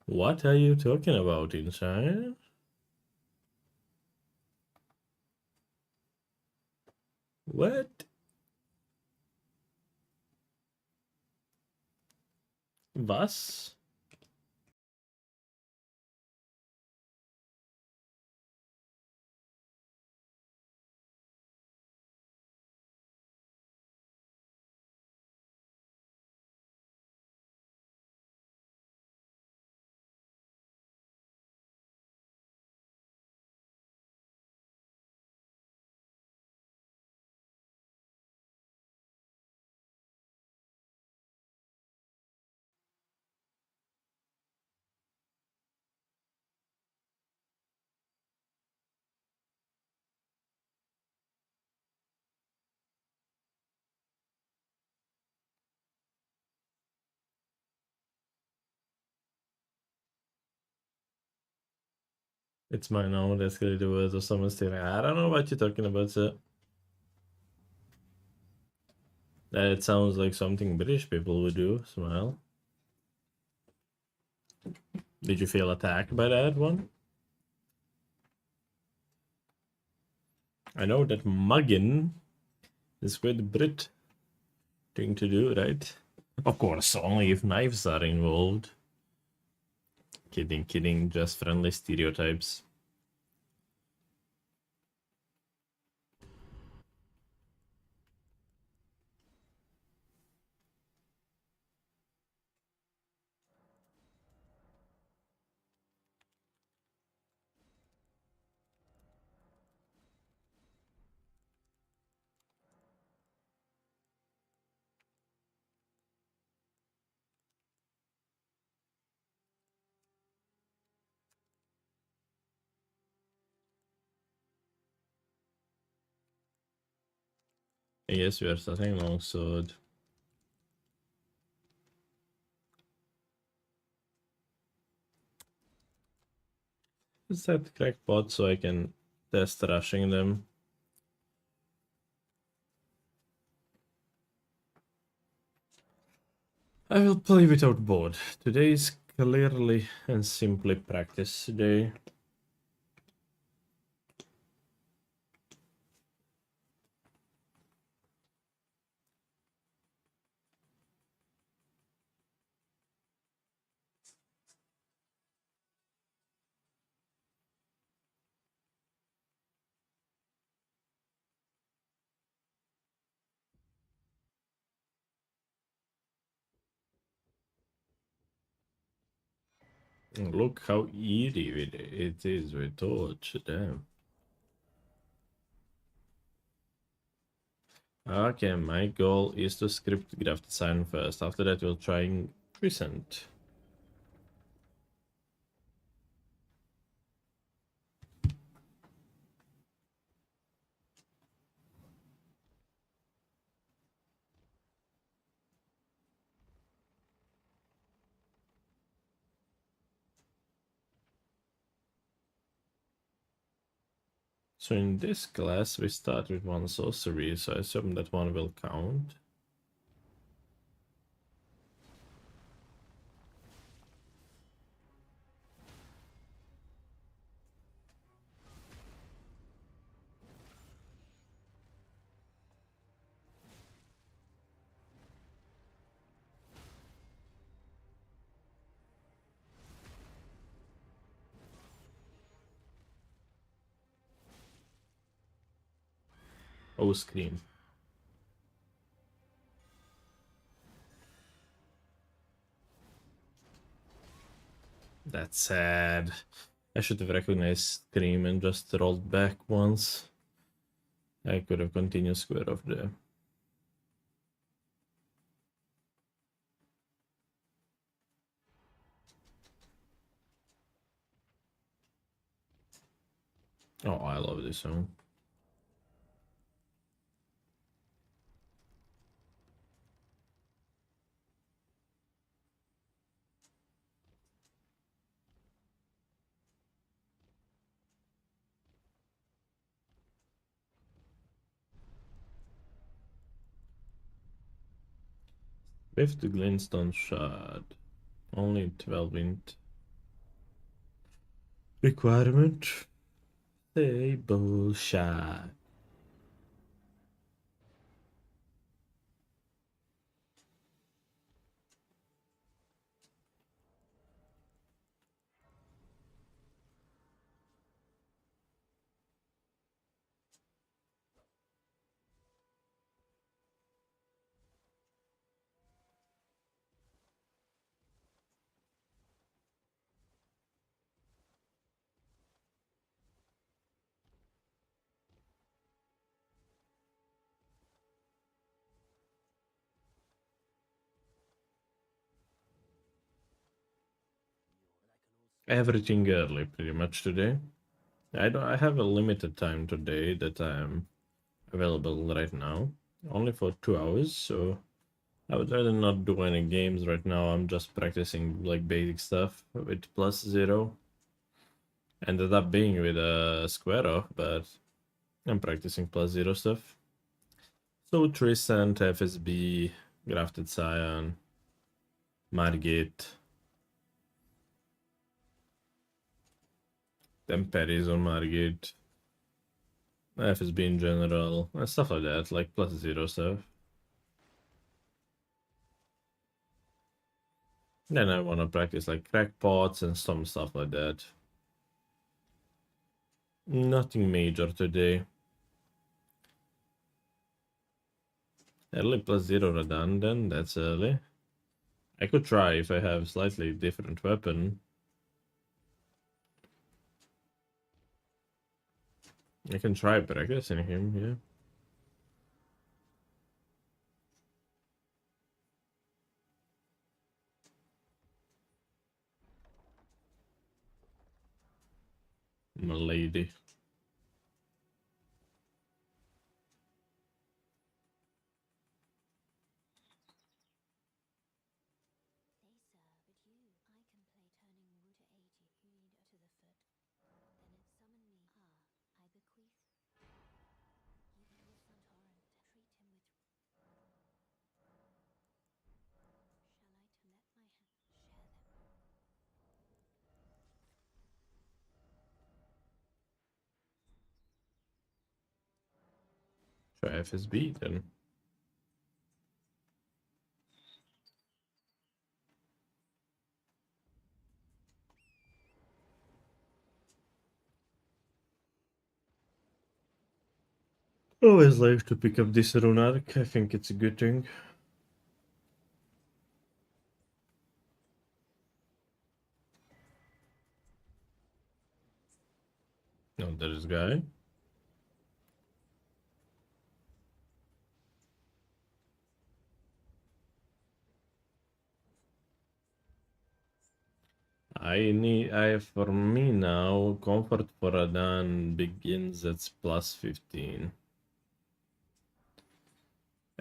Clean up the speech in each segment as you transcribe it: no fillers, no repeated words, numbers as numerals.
What are you talking about, inside? What? Was? It's my own escalated words of someone saying, I don't know what you're talking about, sir. That sounds like something British people would do. Smile. Did you feel attacked by that one? I know that mugging is quite Brit thing to do, right? Of course, only if knives are involved. Kidding, kidding, just friendly stereotypes. Yes, we are starting longsword. Is that crackpot so I can test rushing them? I will play without board. Today is clearly and simply practice day. Look how easy it is with torch. Damn. Okay, my goal is to script graph design first. After that, we'll try and present. So in this class, we start with one sorcery, so I assume that one will count. Oh, screen. That's sad. I should have recognized Scream and just rolled back once. I could have continued square off there. Oh, I love this song. With the glintstone shard. Only 12 int. Requirement. Table shot. Everything early pretty much today. I have a limited time today that I'm available right now. Only for 2 hours, so I would rather not do any games right now. I'm just practicing like basic stuff with +0. Ended up being with a square off, but I'm practicing +0 stuff. So Trisant, FSB, Grafted Scion, Margit, Temperies on Margit, FSB in general, and stuff like that, like +0 stuff. Then I want to practice like crackpots and some stuff like that. Nothing major today. Early +0 redundant, that's early. I could try if I have slightly different weapon. I can try practicing him, yeah. My lady. Try FSB then. Always like to pick up this rune arc. I think it's a good thing. Oh, there's guy. For me now, comfort for Radan begins at +15.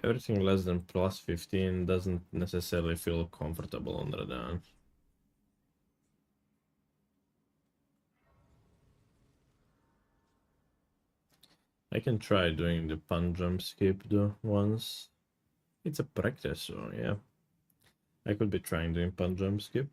Everything less than +15 doesn't necessarily feel comfortable on Radan. I can try doing the pun jump skip though once. It's a practice, so yeah. I could be trying doing pun jump skip.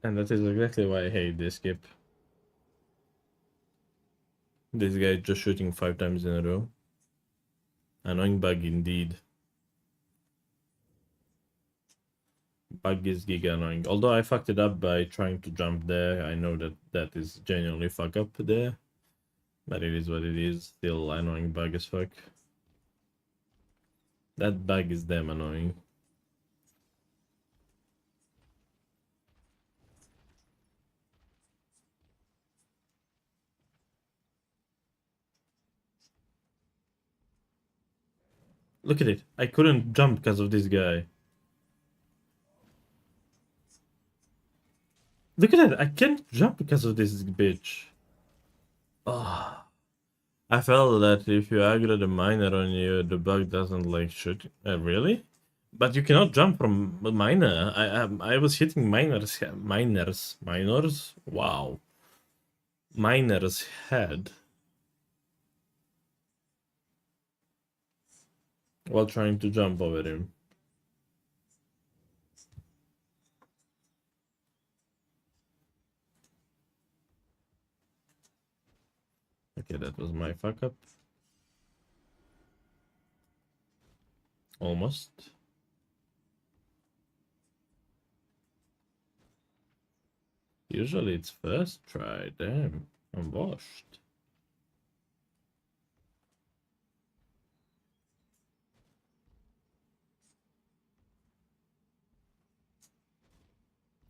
And that is exactly why I hate this skip. This guy just shooting 5 times in a row. Annoying bug indeed. Bug is giga annoying. Although I fucked it up by trying to jump there, I know that that is genuinely fuck up there. But it is what it is. Still annoying bug as fuck. That bug is damn annoying. Look at it. I couldn't jump because of this guy. Look at that! I can't jump because of this bitch. Oh. I felt that if you aggro the miner on you, the bug doesn't like shoot. Really? But you cannot jump from a miner. I was hitting miners. Wow, miner's head while trying to jump over him. Okay, that was my fuck up. Almost. Usually it's first try. Damn, I'm washed.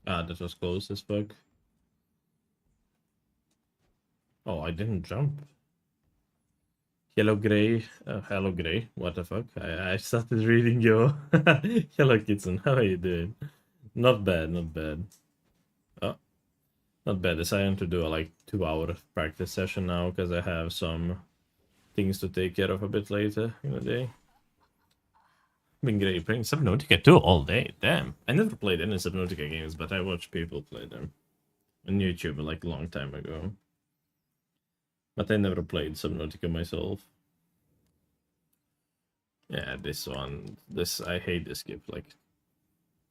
Ah, that was close as fuck. Oh, I didn't jump. Hello Gray. Hello Gray. What the fuck? I started reading your Hello Kitten. How are you doing? Not bad, not bad. Oh, not bad. Deciding to do a like 2-hour practice session now because I have some things to take care of a bit later in the day. Been great playing Subnautica 2 all day. Damn. I never played any Subnautica games, but I watch people play them on YouTube like a long time ago. But I never played Subnautica myself. Yeah, this one. I hate this skip. Like,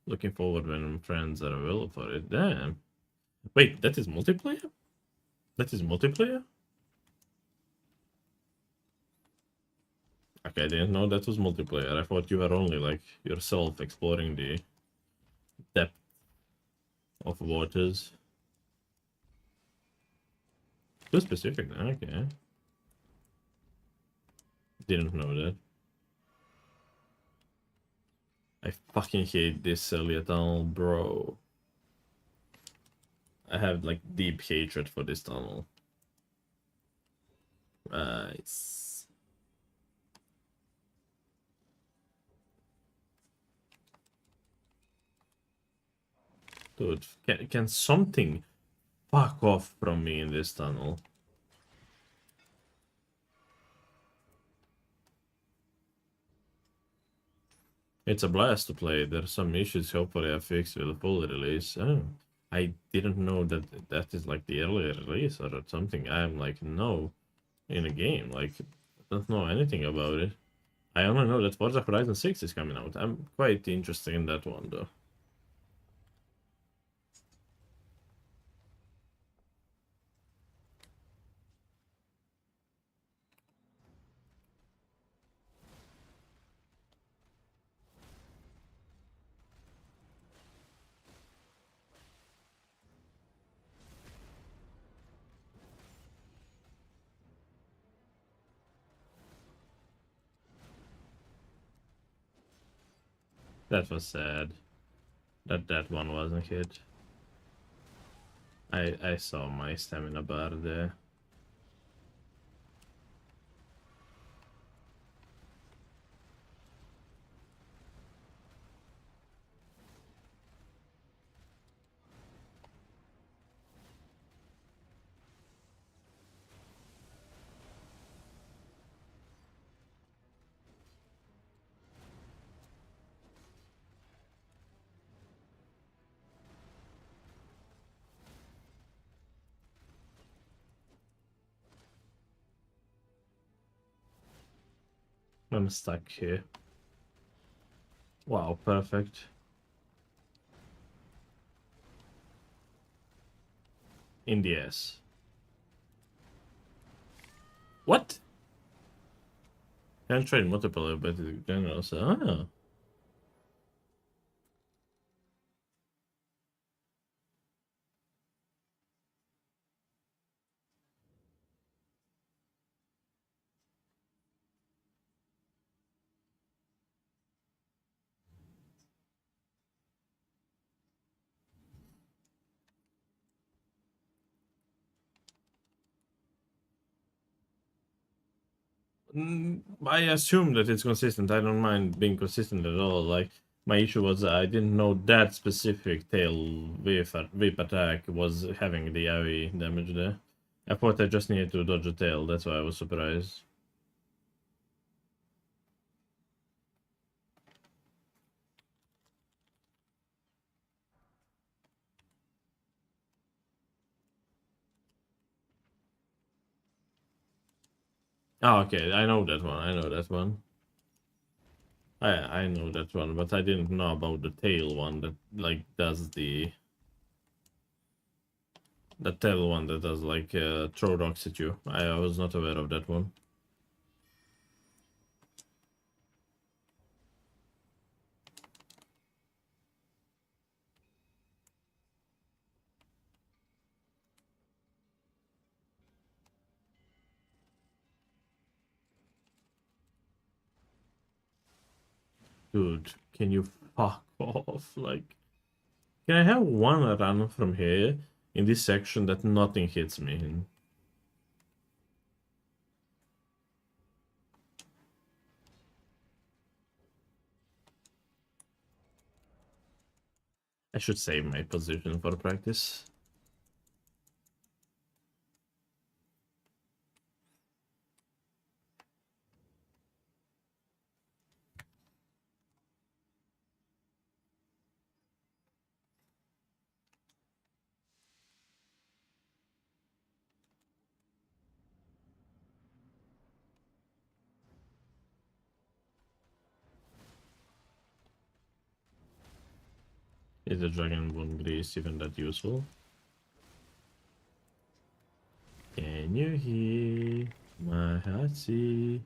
looking forward when friends are available for it. Damn. Wait, that is multiplayer? That is multiplayer? Okay, I didn't know that was multiplayer. I thought you were only like yourself exploring the depth of waters. Too specific, okay. Didn't know that. I fucking hate this Elliot tunnel, bro. I have like deep hatred for this tunnel. Nice. Dude, can something fuck off from me in this tunnel? It's a blast to play. There's some issues hopefully I fixed with the full release. Oh, I didn't know that that is like the early release or something. I'm like, no, in a game. Like, I don't know anything about it. I only know that Forza Horizon 6 is coming out. I'm quite interested in that one though. That was sad. That one wasn't hit. I saw my stamina bar there. I'm stuck here. Wow, perfect. In the ass. What? Can't trade multiple, but in general, so I assume that it's consistent. I don't mind being consistent at all. Like, My issue was I didn't know that specific tail whip attack was having the AoE damage there. I thought I just needed to dodge a tail, that's why I was surprised. Oh, okay, I know that one, I know that one. I know that one, but I didn't know about the tail one that, like, does the... The tail one that does, like, throw rocks at you. I was not aware of that one. Dude, can you fuck off? Like, can I have one run from here in this section that nothing hits me in? I should save my position for practice. Is the dragon bone grease even that useful? Can you hear my heartbeat?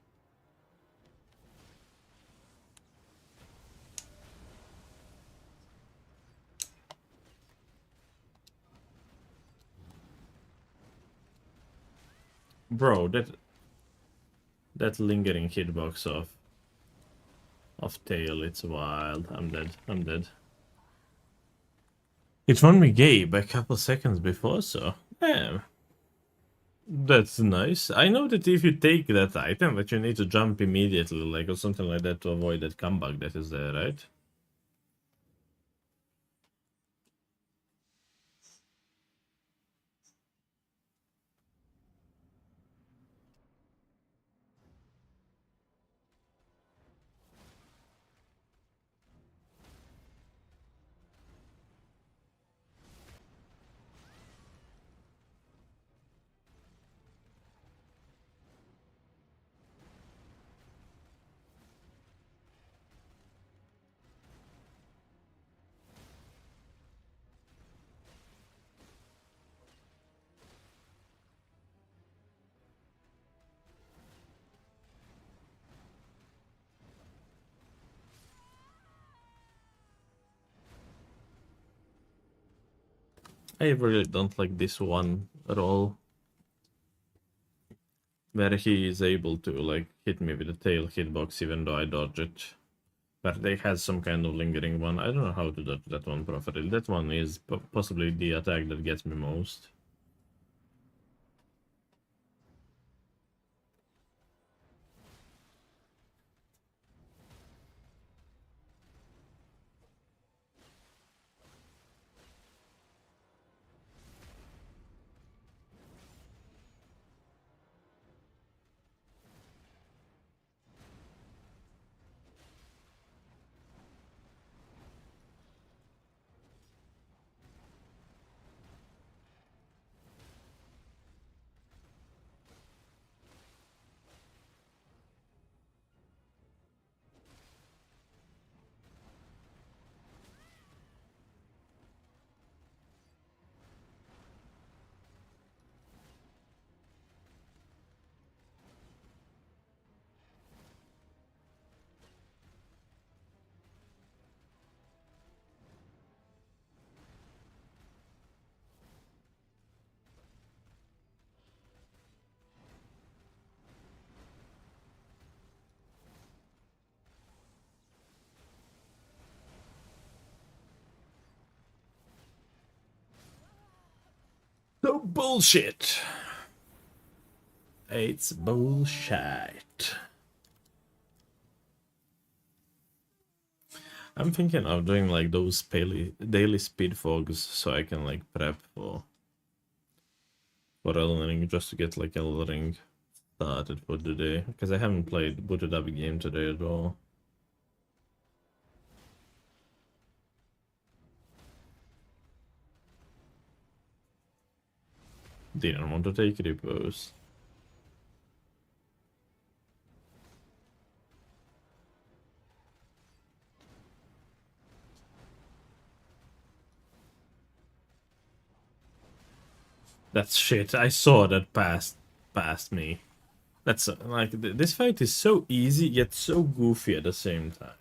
Bro, that lingering hitbox of tail, it's wild. I'm dead. I'm dead. It won me Gabe a couple seconds before, so yeah. That's nice. I know that if you take that item, that you need to jump immediately, like, or something like that to avoid that comeback that is there, right? I really don't like this one at all. Where he is able to, like, hit me with a tail hitbox even though I dodge it. But they has some kind of lingering one. I don't know how to dodge that one properly. That one is possibly the attack that gets me most. So bullshit. It's bullshit. I'm thinking of doing like those daily speed fogs so I can like prep for Elden Ring just to get like Elden Ring started for the day because I haven't booted up a game today at all. Didn't want to take repos. That's shit. I saw that past me. That's like this fight is so easy yet so goofy at the same time.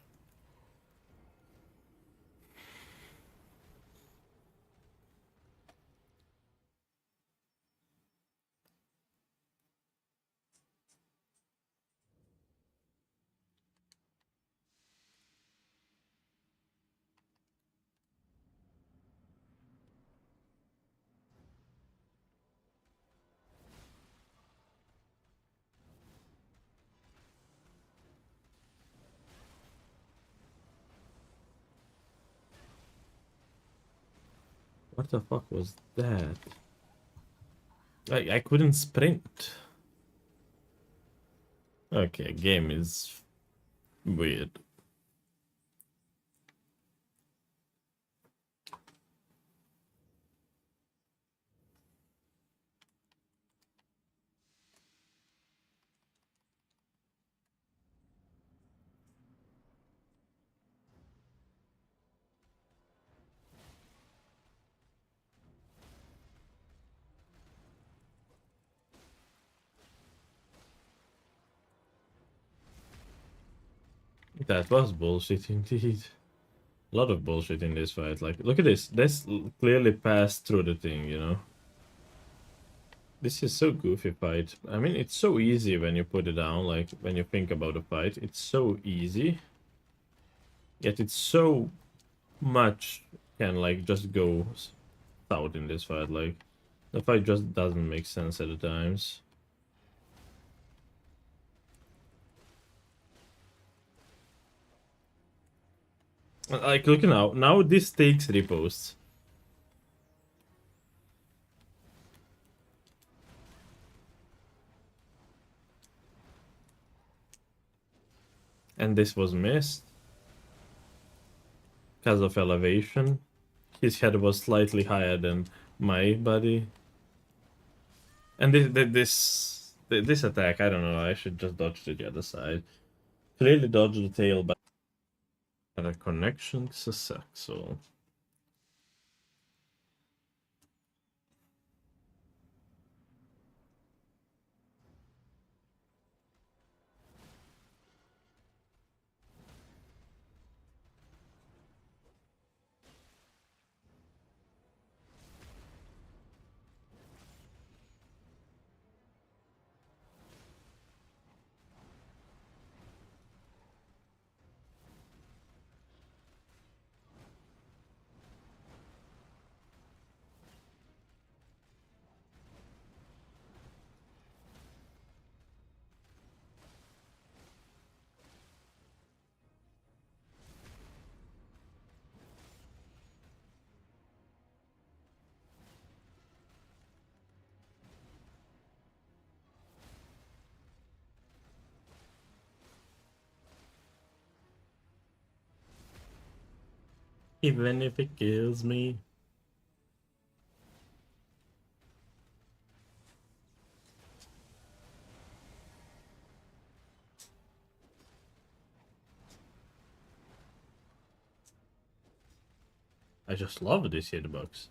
What the fuck was that? I couldn't sprint. Okay, game is weird. That was bullshit indeed. A lot of bullshit in this fight. Like, look at this. This clearly passed through the thing, you know? This is so goofy fight. I mean, it's so easy when you put it down, like, when you think about a fight. It's so easy. Yet it's so much can, like, just go south in this fight. Like, the fight just doesn't make sense at the times. Like, look now. Now this takes riposts. And this was missed. Because of elevation. His head was slightly higher than my body. And this attack, I don't know, I should just dodge to the other side. Clearly dodge the tail, but a connection successful. Even if it kills me. I just love this hitbox.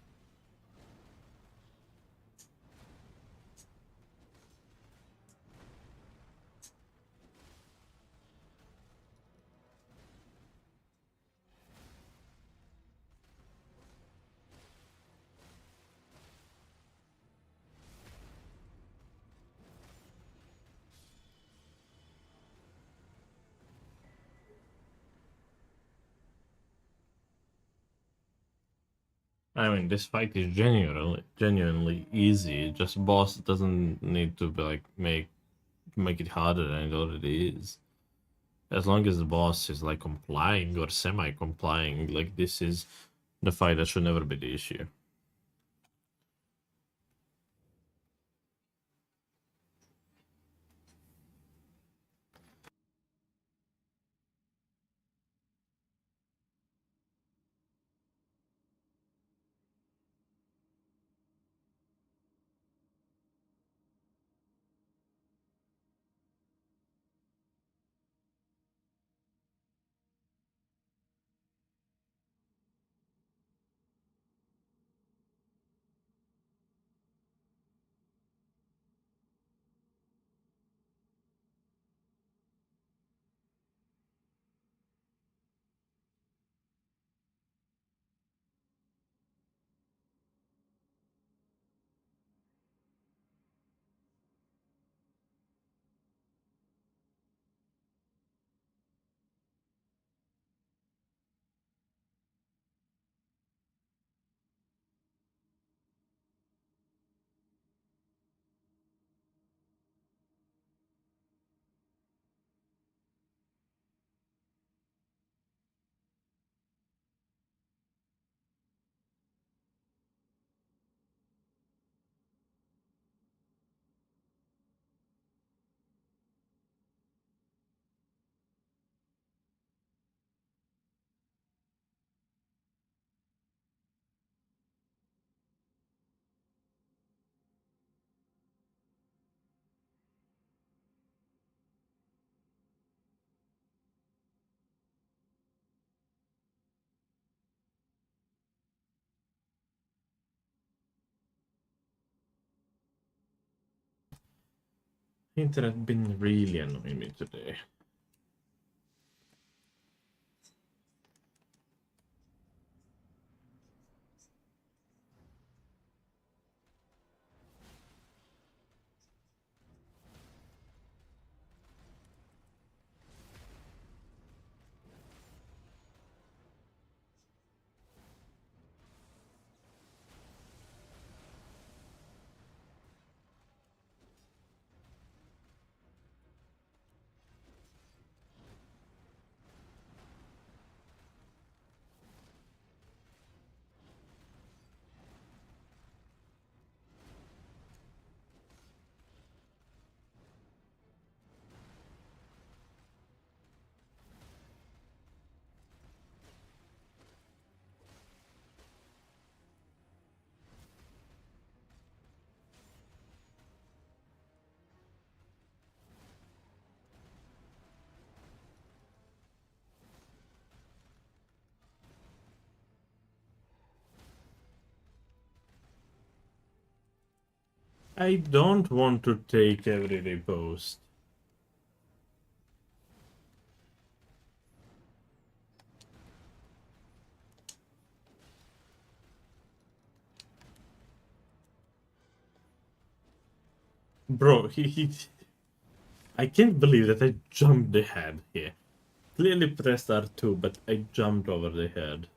I mean, this fight is genuinely easy. Just boss doesn't need to be like make it harder than it already is. As long as the boss is like complying or semi-complying, like this is the fight that should never be the issue. Internet been really annoying me today. I don't want to take everyday post. Bro, I can't believe that I jumped the head here. Clearly pressed R2, but I jumped over the head.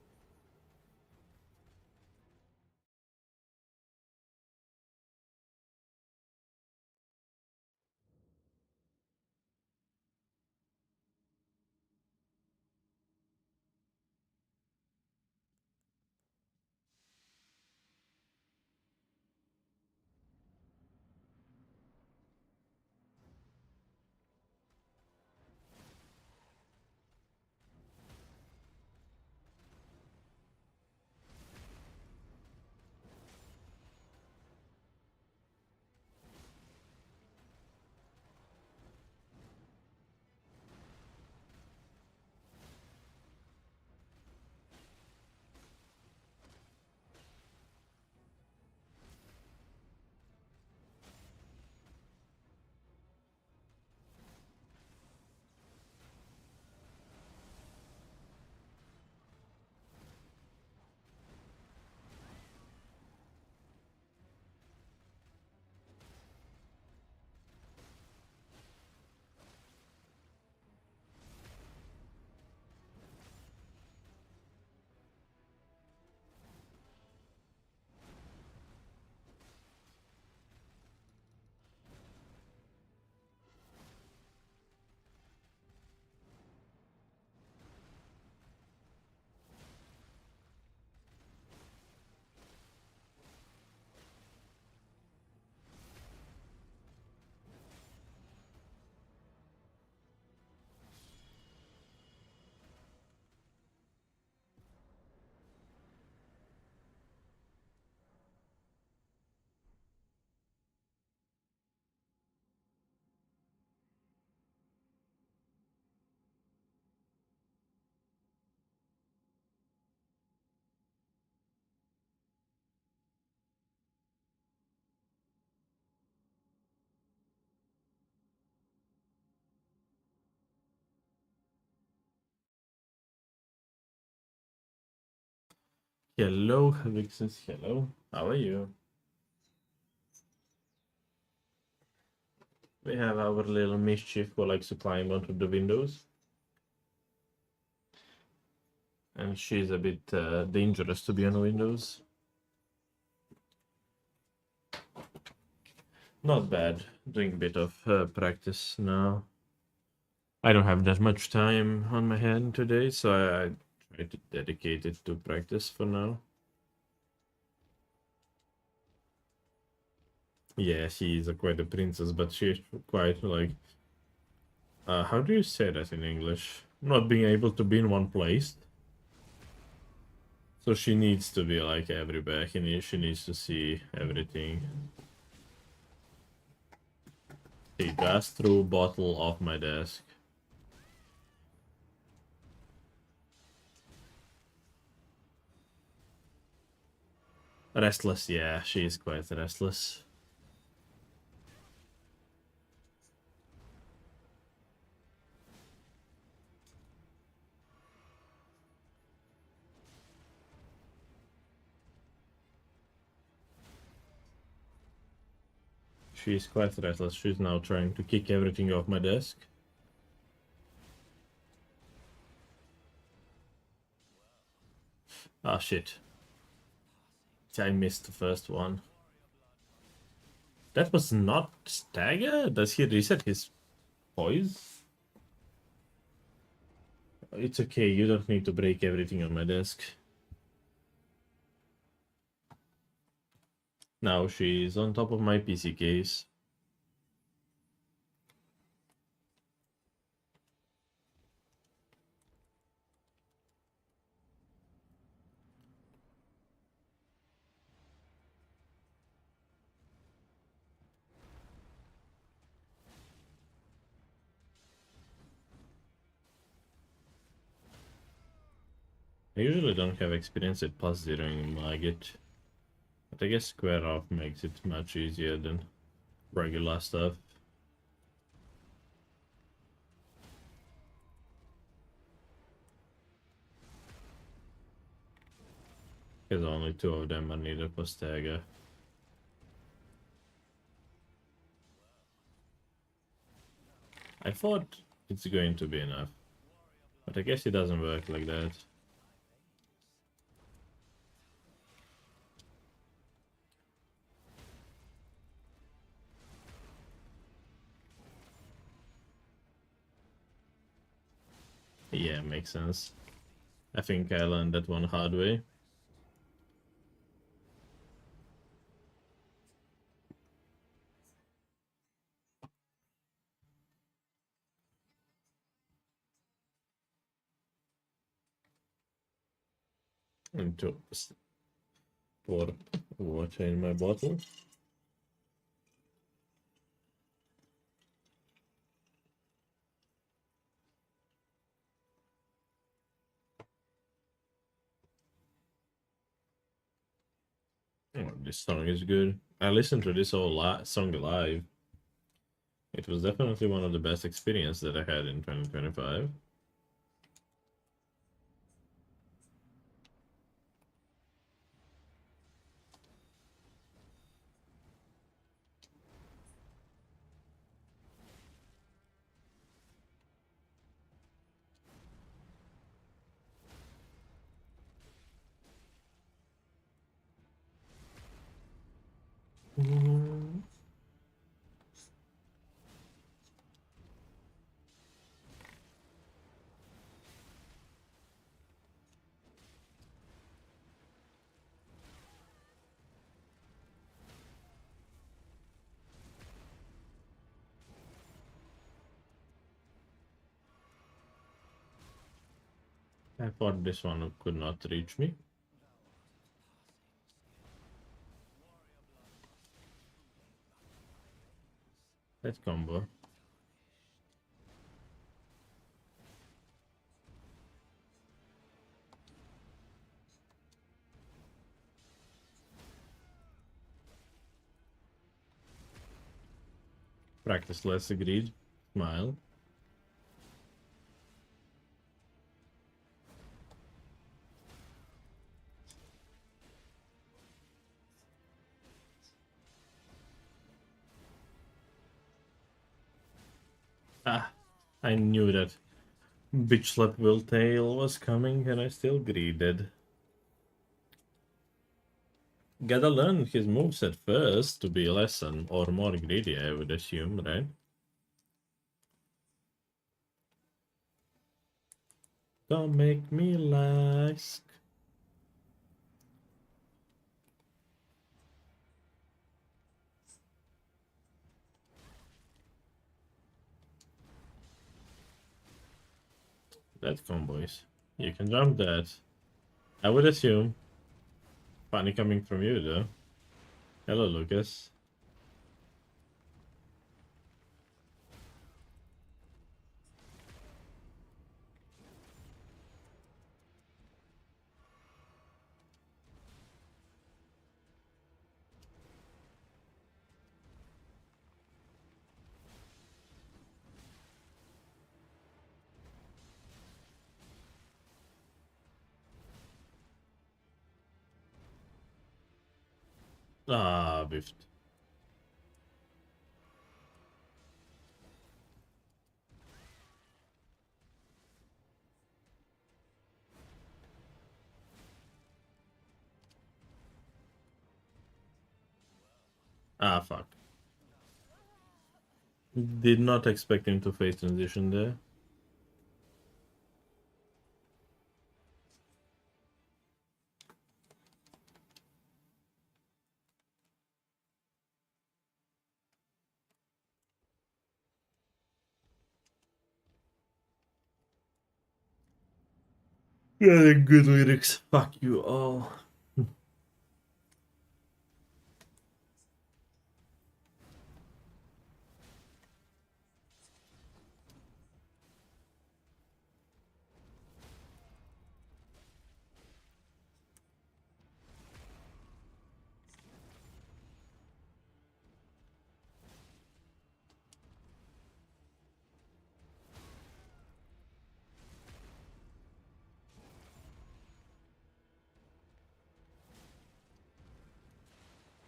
Hello, Vixens. Hello. How are you? We have our little mischief who likes to climb onto the windows. And she's a bit dangerous to be on windows. Not bad. Doing a bit of practice now. I don't have that much time on my hand today, so I try to dedicate it to practice for now. Yeah, she is quite a princess, but she's quite like... how do you say that in English? Not being able to be in one place. So she needs to be like everywhere. She needs to see everything. She just threw a bottle off my desk. Restless, yeah, she is quite restless. She's quite restless. She's now trying to kick everything off my desk. Ah, shit. I missed the first one. That was not Stagger? Does he reset his poise? It's okay, you don't need to break everything on my desk. Now she's on top of my PC case. I usually don't have experience at +0ing Maggot, but I guess square off makes it much easier than regular stuff. Because only 2 of them are needed for stagger. I thought it's going to be enough, but I guess it doesn't work like that. Yeah, makes sense. I think I learned that one hard way. And to pour water in my bottle. Oh, this song is good. I listened to this whole song live. It was definitely one of the best experiences that I had in 2025. I thought this one could not reach me. That combo. Practice less, agreed. Smile. Ah, I knew that bitch slap will tail was coming and I still greeted. Gotta learn his moveset first to be less or more greedy, I would assume, right? Don't make me lax. That combos. You can jump that. I would assume. Funny coming from you, though. Hello, Lucas. Ah, biffed. Ah, fuck. Did not expect him to face transition there. Yeah, good lyrics. Fuck you all.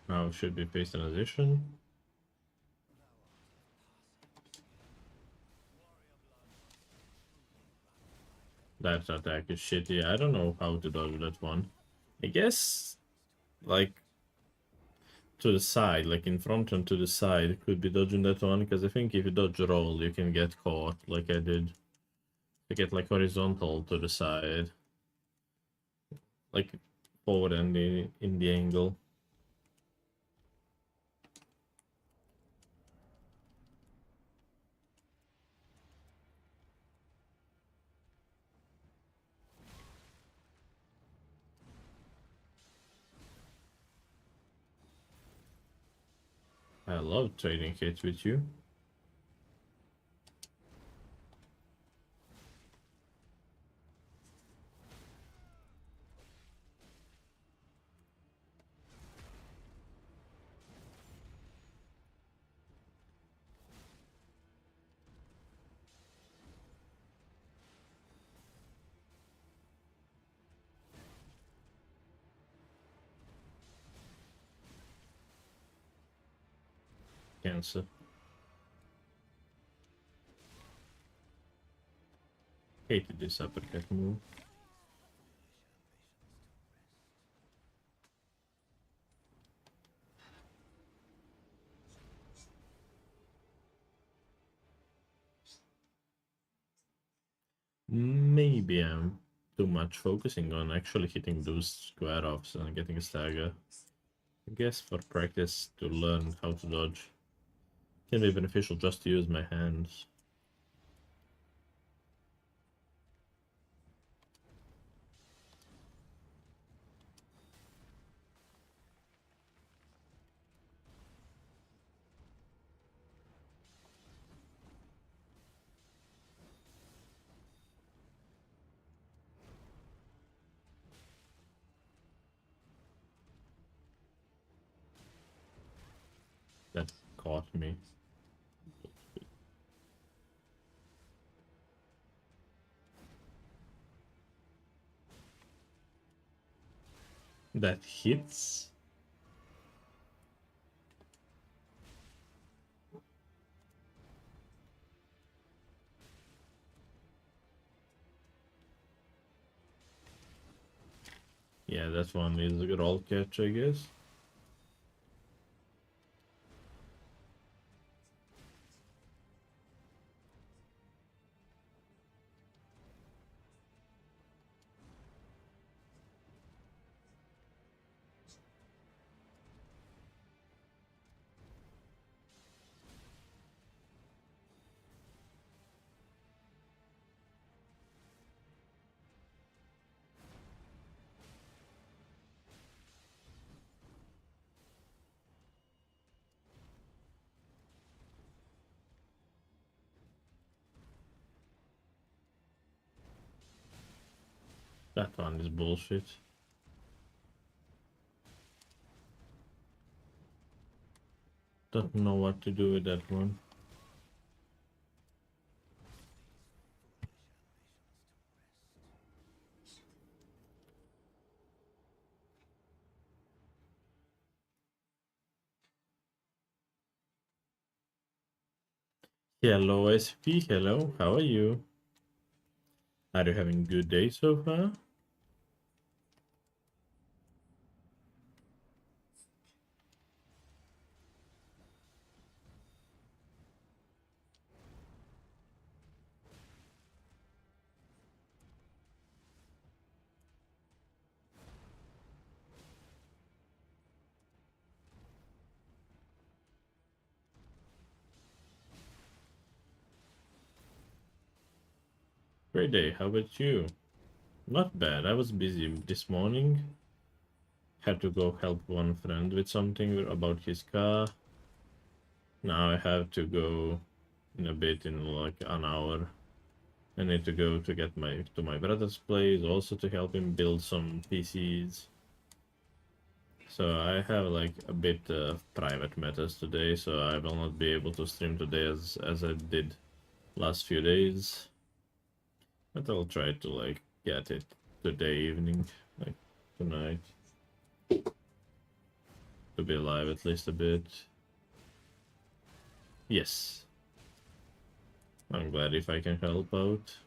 Now should be face transition. That attack is shitty. I don't know how to dodge that one. I guess, like, to the side, like in front and to the side, could be dodging that one, because I think if you dodge roll, you can get caught, like I did. You get, like, horizontal to the side. Like, forward and in the angle. I love trading hits with you. Cancer. Hated this uppercut move. Maybe I'm too much focusing on actually hitting those square offs and getting a stagger. I guess for practice to learn how to dodge. Can be beneficial just to use my hands. That caught me. That hits? Yeah, that one is a roll catch, I guess. That one is bullshit. Don't know what to do with that one. Hello, SP. Hello, how are you? Are you having a good day so far? Great day, how about you? Not bad, I was busy this morning. Had to go help one friend with something about his car. Now I have to go in a bit, in like an hour. I need to go to get to my brother's place, also to help him build some PCs. So I have like a bit of private matters today, so I will not be able to stream today as I did last few days. But I'll try to like get it today evening, like tonight, to be live at least a bit. Yes. I'm glad if I can help out.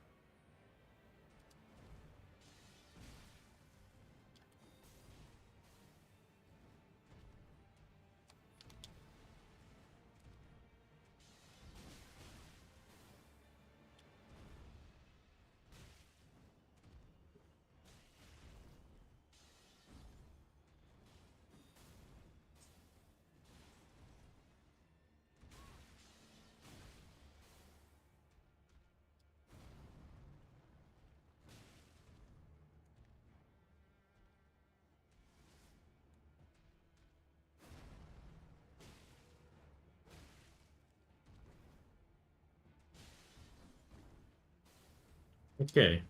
Okay.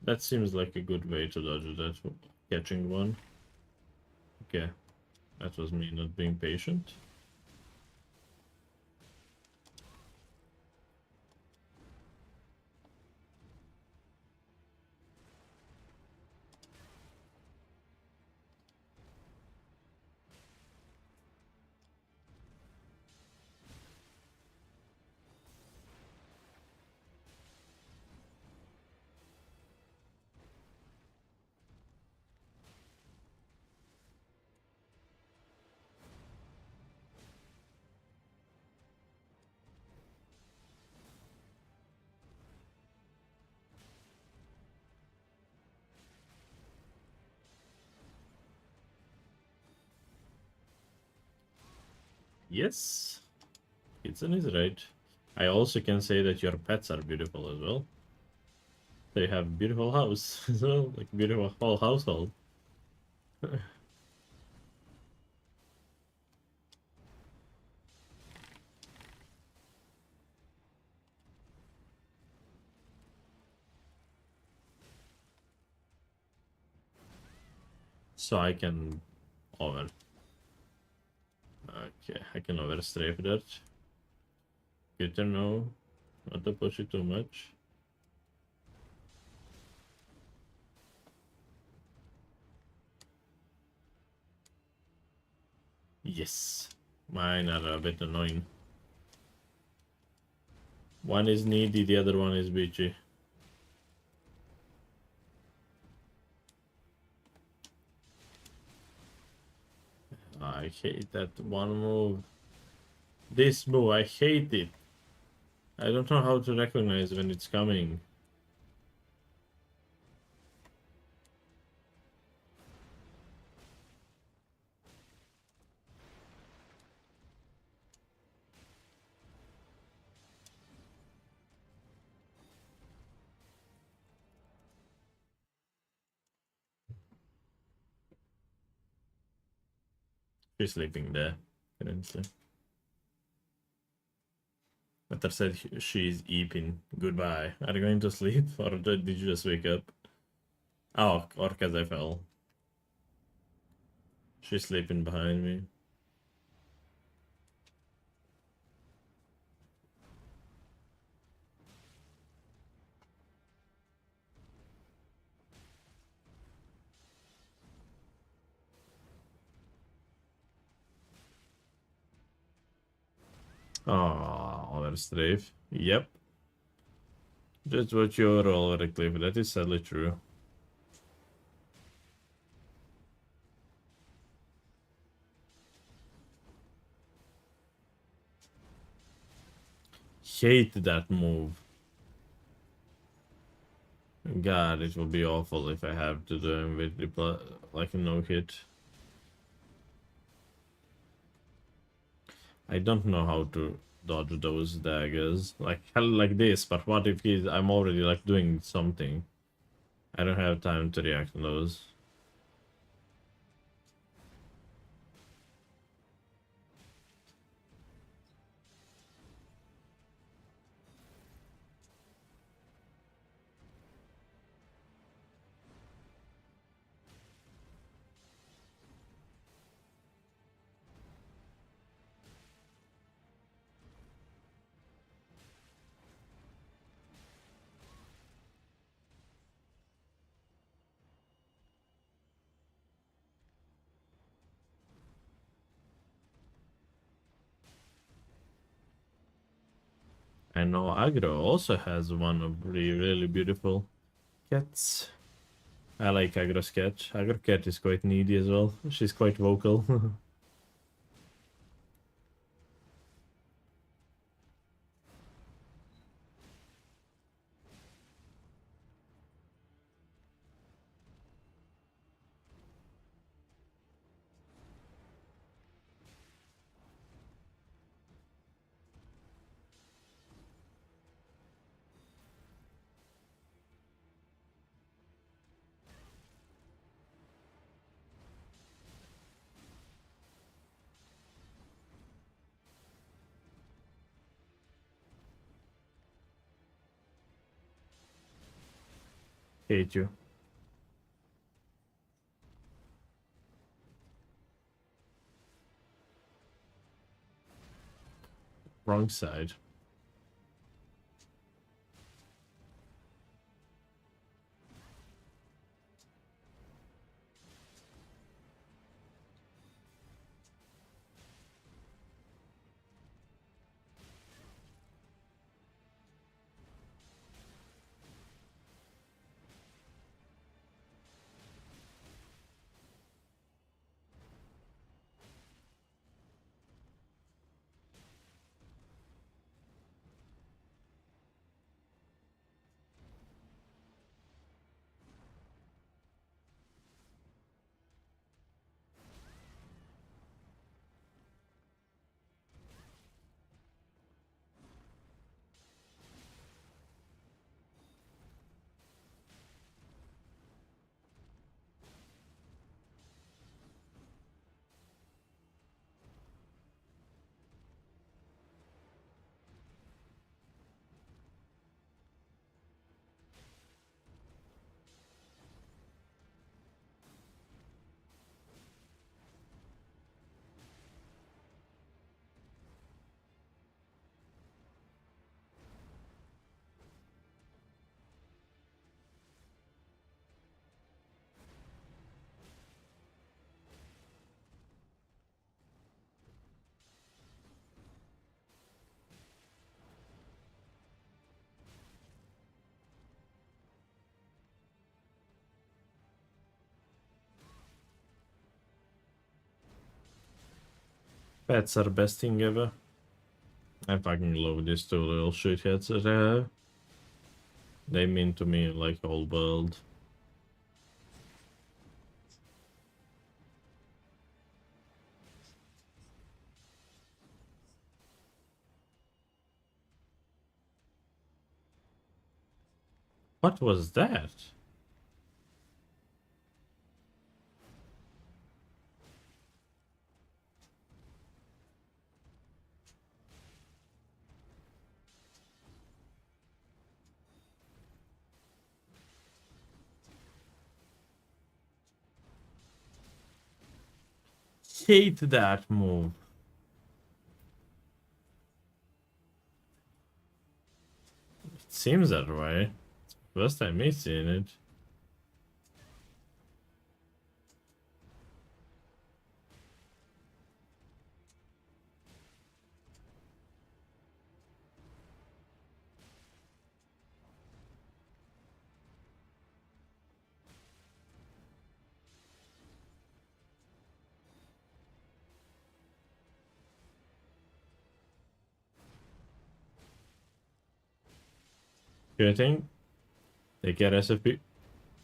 That seems like a good way to dodge that catching one. Okay. That was me not being patient. Yes. Kitson is right. I also can say that your pets are beautiful as well. They have beautiful house as well, like beautiful whole household. So I can over. Okay, I can overstrafe that. Good to know. Not to push it too much. Yes. Mine are a bit annoying. One is needy, the other one is bitchy. I hate that one move. This move, I hate it. I don't know how to recognize when it's coming. She's sleeping there, currently. But said she's eating. Goodbye. Are you going to sleep, or did you just wake up? Oh, or because I fell. She's sleeping behind me. Oh, overstrafe. Yep. Just what you're already clear. That is sadly true. Hate that move. God, it will be awful if I have to do him with like a no hit. I don't know how to dodge those daggers. Like hell like this, but what if I'm already like doing something? I don't have time to react to those. I know Agro also has one of really beautiful cats. I like Agro's cat. Agro cat is quite needy as well. She's quite vocal. Hate you. Wrong side. Pets are the best thing ever. I fucking love these two little shitheads that I have. They mean to me like whole world. What was that? Hate that move. It seems that way. First time me seeing it. Good thing. Take care, SFP.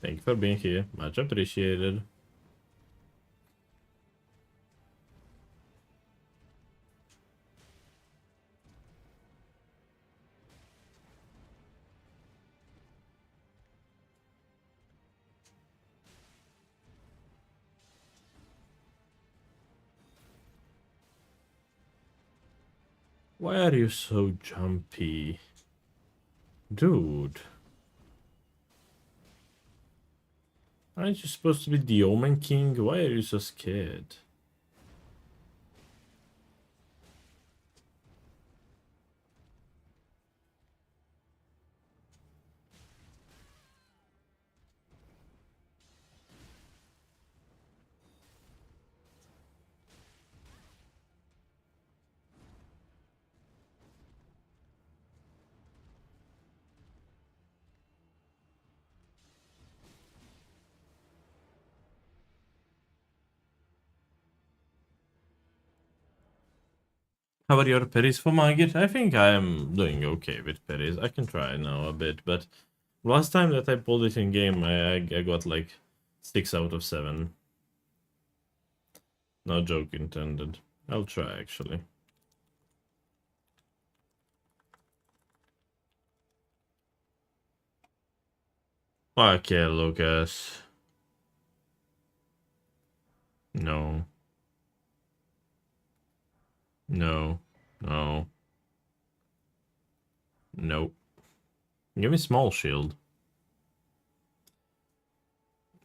Thank you for being here. Much appreciated. Why are you so jumpy? Dude. Aren't you supposed to be the Omen King? Why are you so scared? How are your parries for Margit? I think I am doing okay with parries. I can try now a bit, but last time that I pulled it in game, I got like 6 out of 7. No joke intended. I'll try actually. Okay, Lucas. No. No. No. Nope. Give me small shield.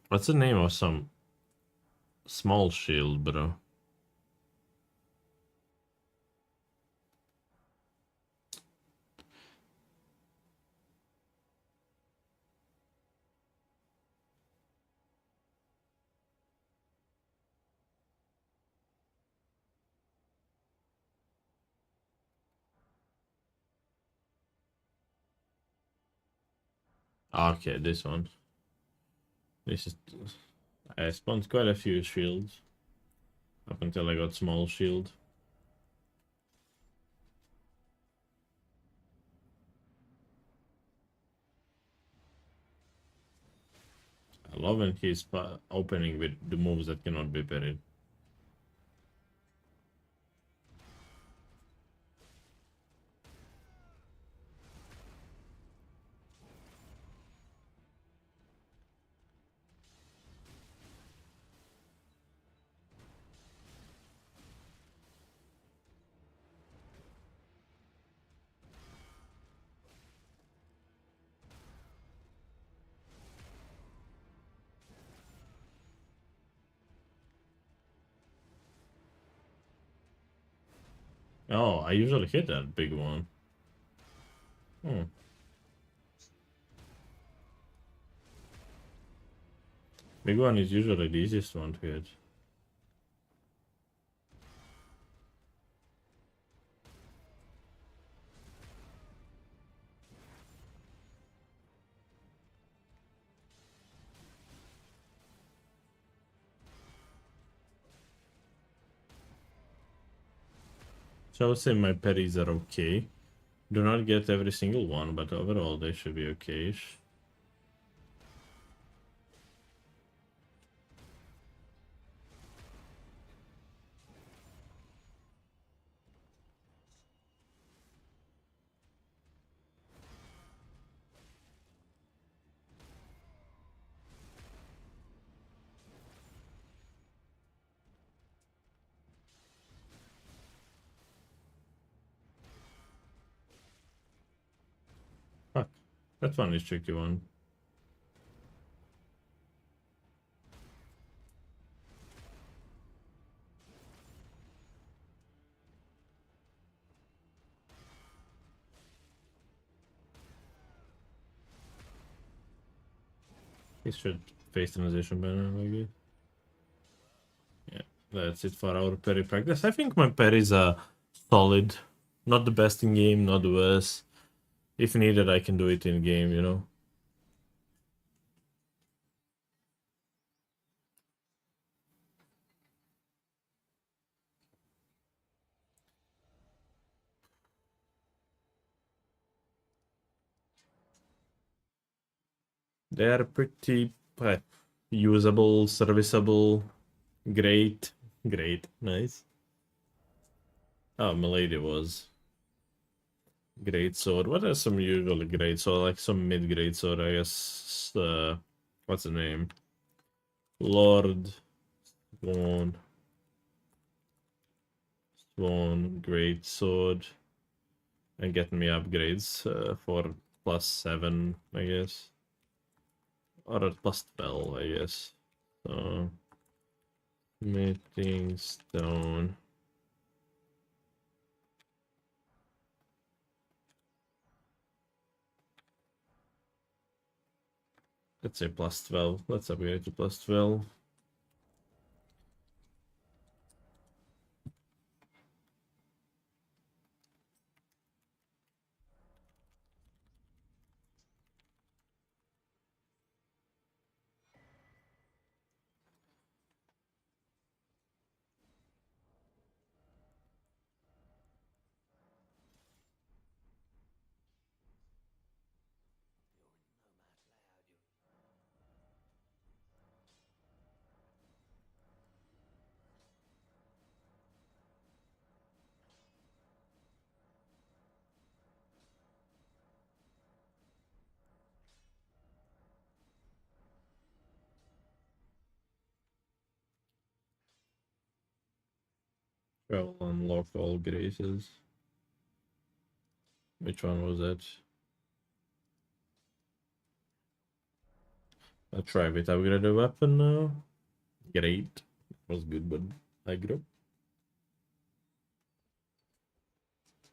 What's the name of some small shield, bro? Okay, this one. This is... I spawned quite a few shields. Up until I got small shield. I love when he's opening with the moves that cannot be parried. Oh, I usually hit that big one. Hmm. Big one is usually the easiest one to hit. So I would say my parries are okay. Do not get every single one, but overall they should be okay-ish. Fuck. That one is tricky one. He should face transition banner, maybe. Yeah, that's it for our parry practice. I think my parries are solid. Not the best in game, not the worst. If needed, I can do it in game, you know. They are pretty usable, serviceable, great. Great, nice. Oh, Milady was great sword. What are some usual great sword? Like some mid-grade sword, I guess. What's the name? Lord Swan. Swan, great sword. And getting me upgrades for +7, I guess. Or at +12, I guess. So, Meeting Stone. Let's say +12. Let's upgrade to +12. Well, unlock all graces. Which one was that? I'll try with upgraded weapon now. Great. Was good, but I grew.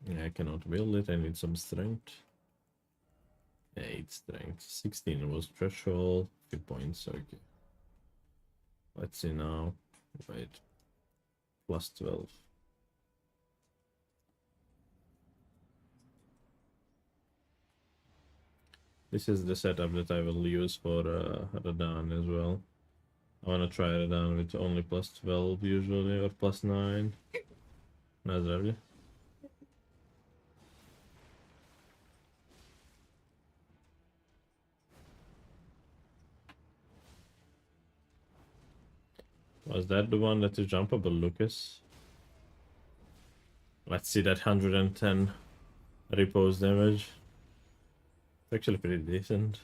Yeah, I cannot build it. I need some strength. 8 strength. 16 was threshold. 2 points. Okay. Let's see now. Wait. +12. This is the setup that I will use for Radan as well. I want to try Radan with only +12 usually, or +9. Nazdravlje. Was that the one that is jumpable, Lucas? Let's see that 110 repose damage. It's actually pretty decent.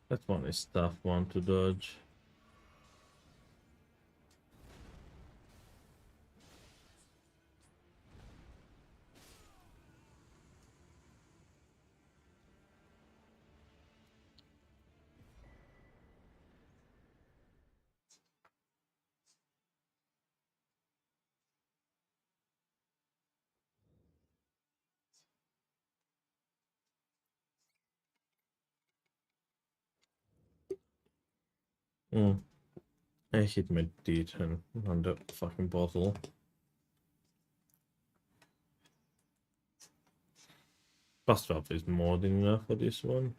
That one is tough one to dodge. I hit my D10 on the fucking bottle. Plus 12 is more than enough for this one.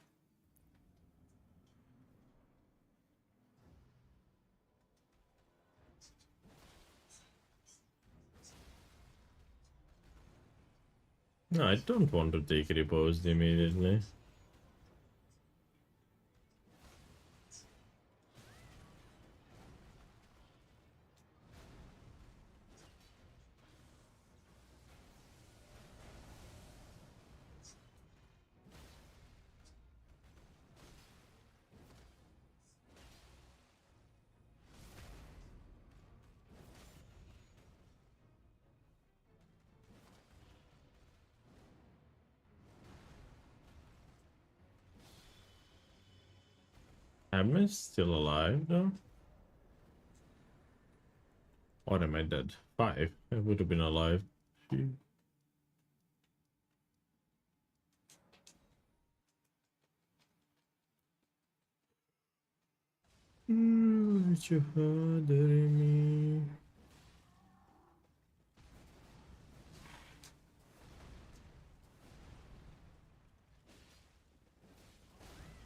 No, I don't want to take riposte immediately. Am I still alive though? Or am I dead? 5. I would have been alive. Phew. It's your father in me.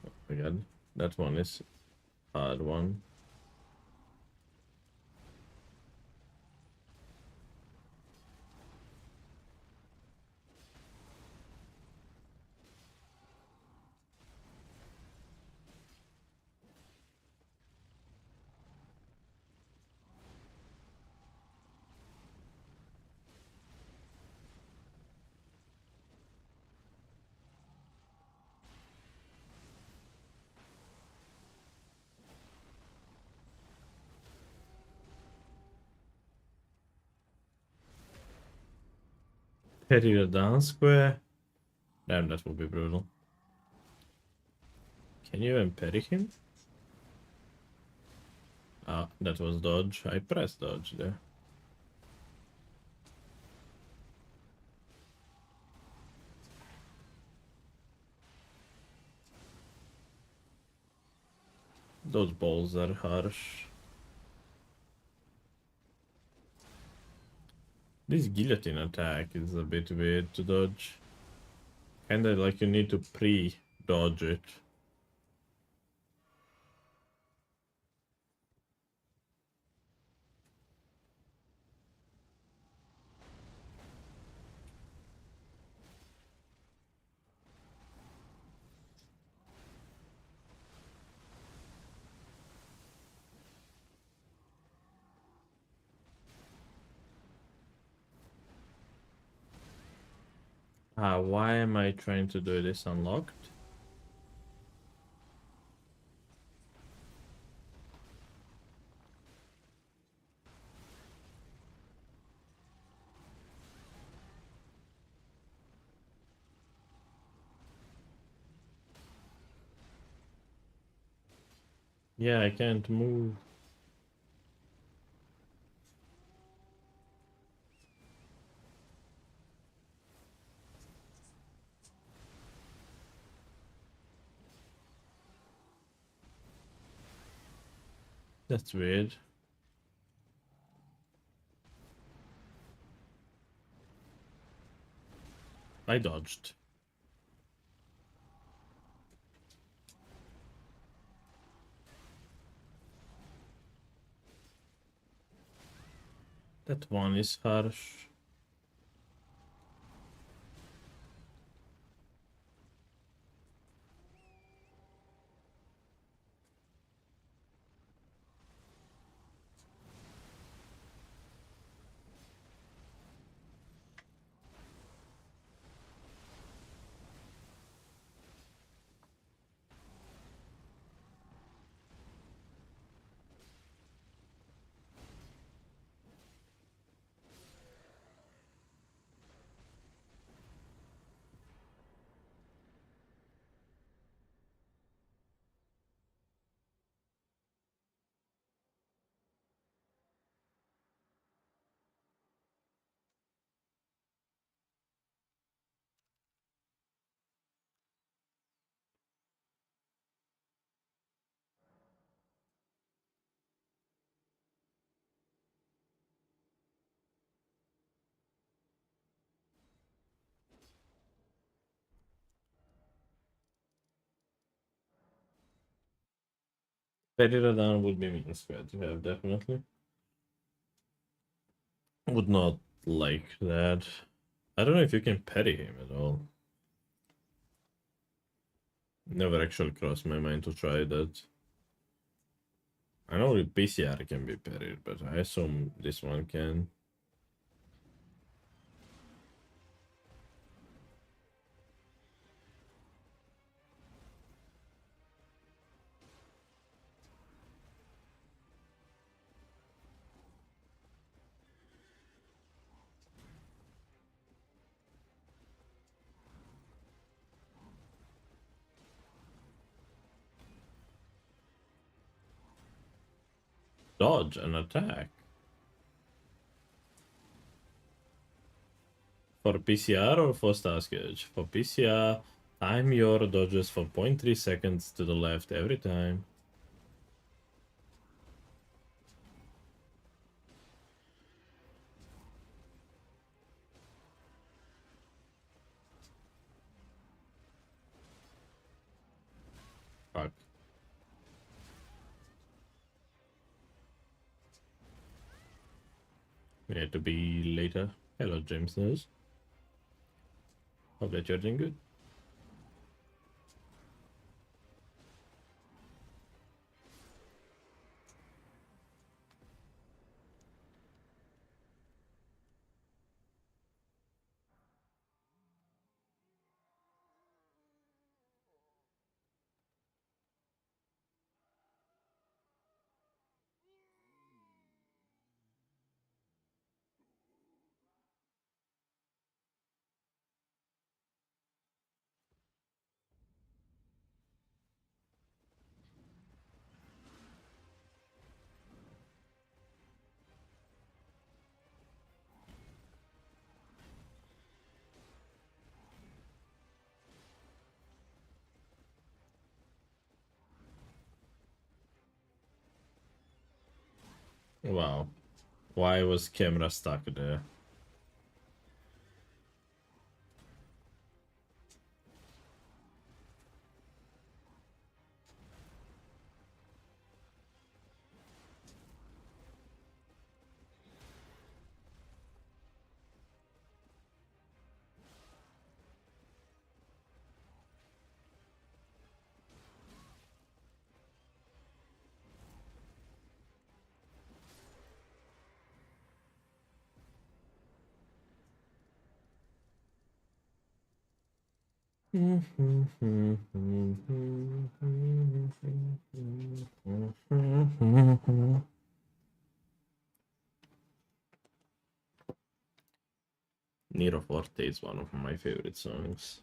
Oh my god, that one is hard one. Parry the down square. Damn, that would be brutal. Can you even parry him? Ah, that was dodge. I pressed dodge there. Those balls are harsh. This guillotine attack is a bit weird to dodge. Kinda like you need to pre-dodge it. Why am I trying to do this unlocked? Yeah, I can't move. That's weird. I dodged. That one is harsh. Parry down would be mean square to have, definitely. Would not like that. I don't know if you can parry him at all. Never actually crossed my mind to try that. I know the PCR can be parried, but I assume this one can. Dodge an attack. For PCR or for Stars Gauge? For PCR, time your dodges for 0.3 seconds to the left every time. Fuck. We need to be later. Hello, James Nose. Hope that you're doing good. Wow. Why was camera stuck there? Nero Forte is one of my favorite songs.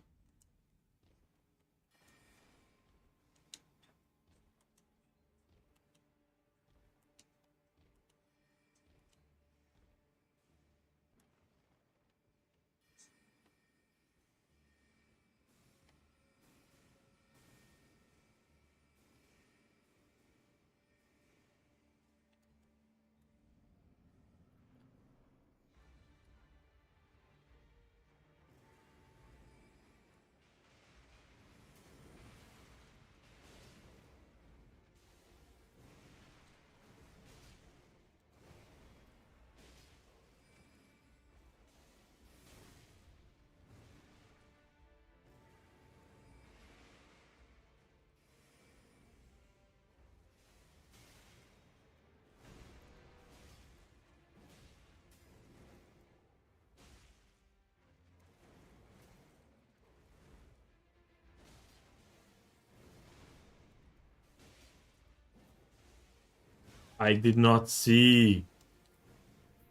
I did not see.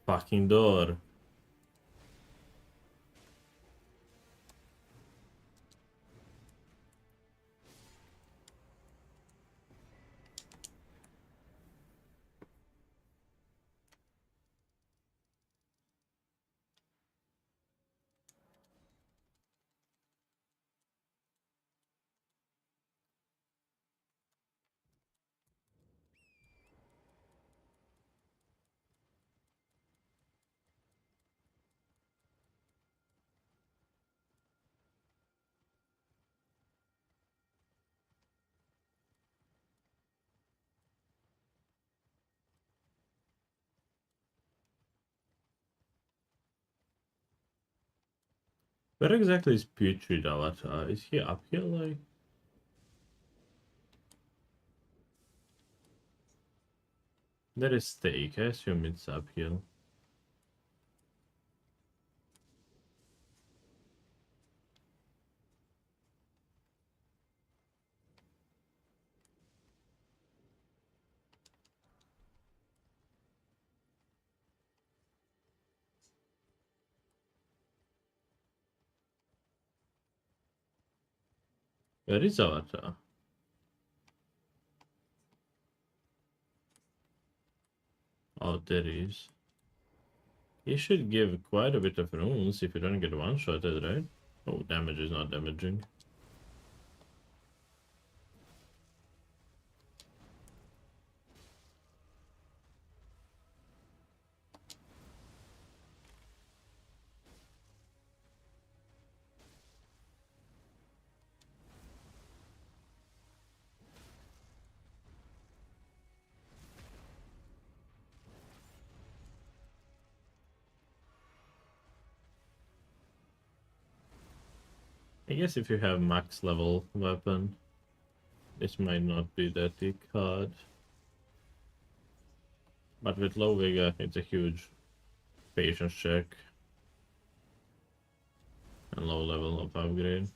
Fucking door. Where exactly is Putrid Avatar? Is he up here, like? There is Steak, I assume it's uphill. Where is Avatar? Oh, there is. He should give quite a bit of runes if you don't get one-shotted, right? Oh, damage is not damaging. I guess if you have max level weapon, this might not be that hard. But with low Vega, it's a huge patience check and low level of upgrade.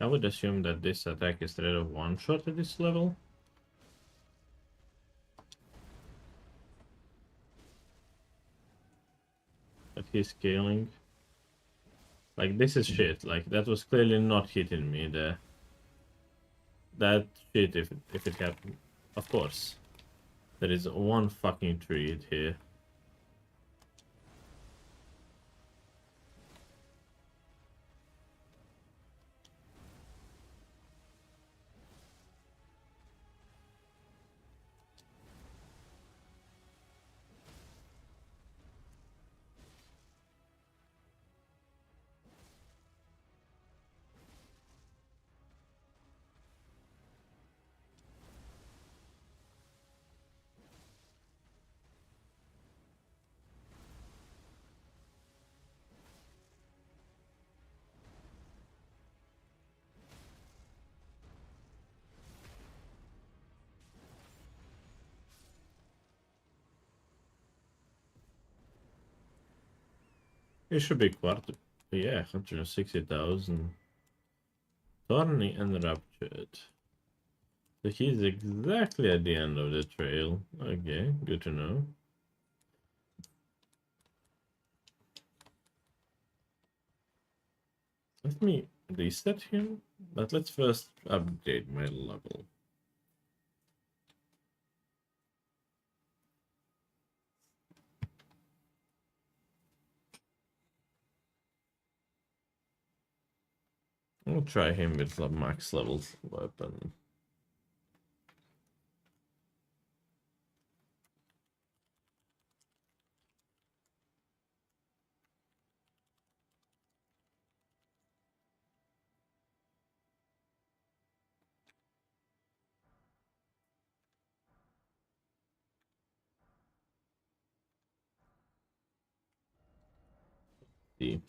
I would assume that this attack is straight of one shot at this level. But he's scaling. Like, this is shit. Like, that was clearly not hitting me there. That shit, if it happened. Of course. There is one fucking treat here. It should be quarter. Yeah, 160,000. Thorny and Raptured. So he's exactly at the end of the trail. Okay, good to know. Let me reset him, but let's first update my level. I'll try him with the max level weapon. See.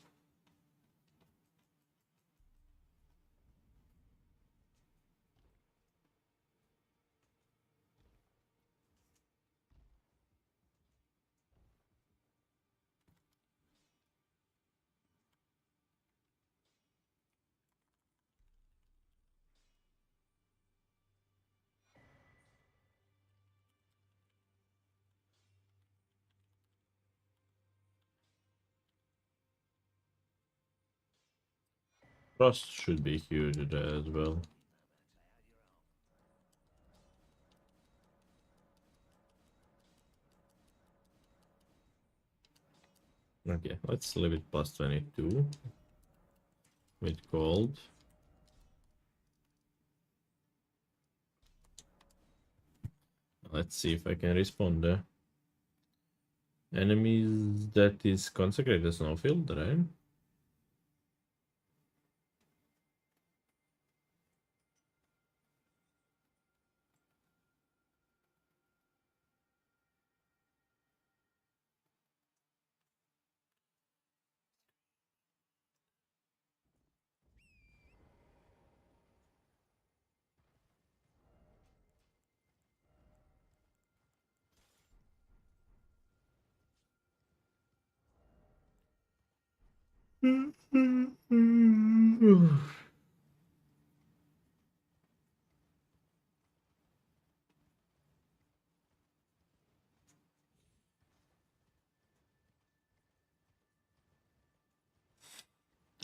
Frost should be huge there as well. Okay, let's leave it plus 22 with gold. Let's see if I can respond there. Enemies that is consecrated snowfield, right?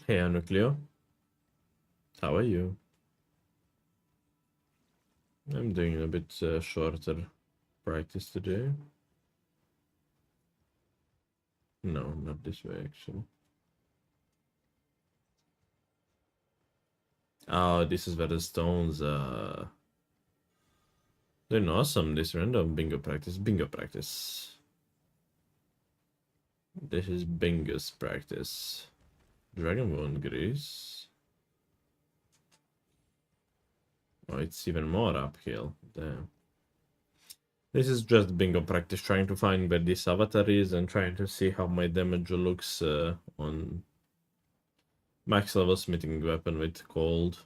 Hey, Nucleo. How are you? I'm doing a bit shorter practice today. No, not this way actually. Oh, this is where the stones they're awesome, this random bingo practice. Bingo practice. This is bingo's practice. Dragonbone grease. Oh, it's even more uphill. Damn. This is just bingo practice, trying to find where this avatar is and trying to see how my damage looks on max level smithing weapon with cold.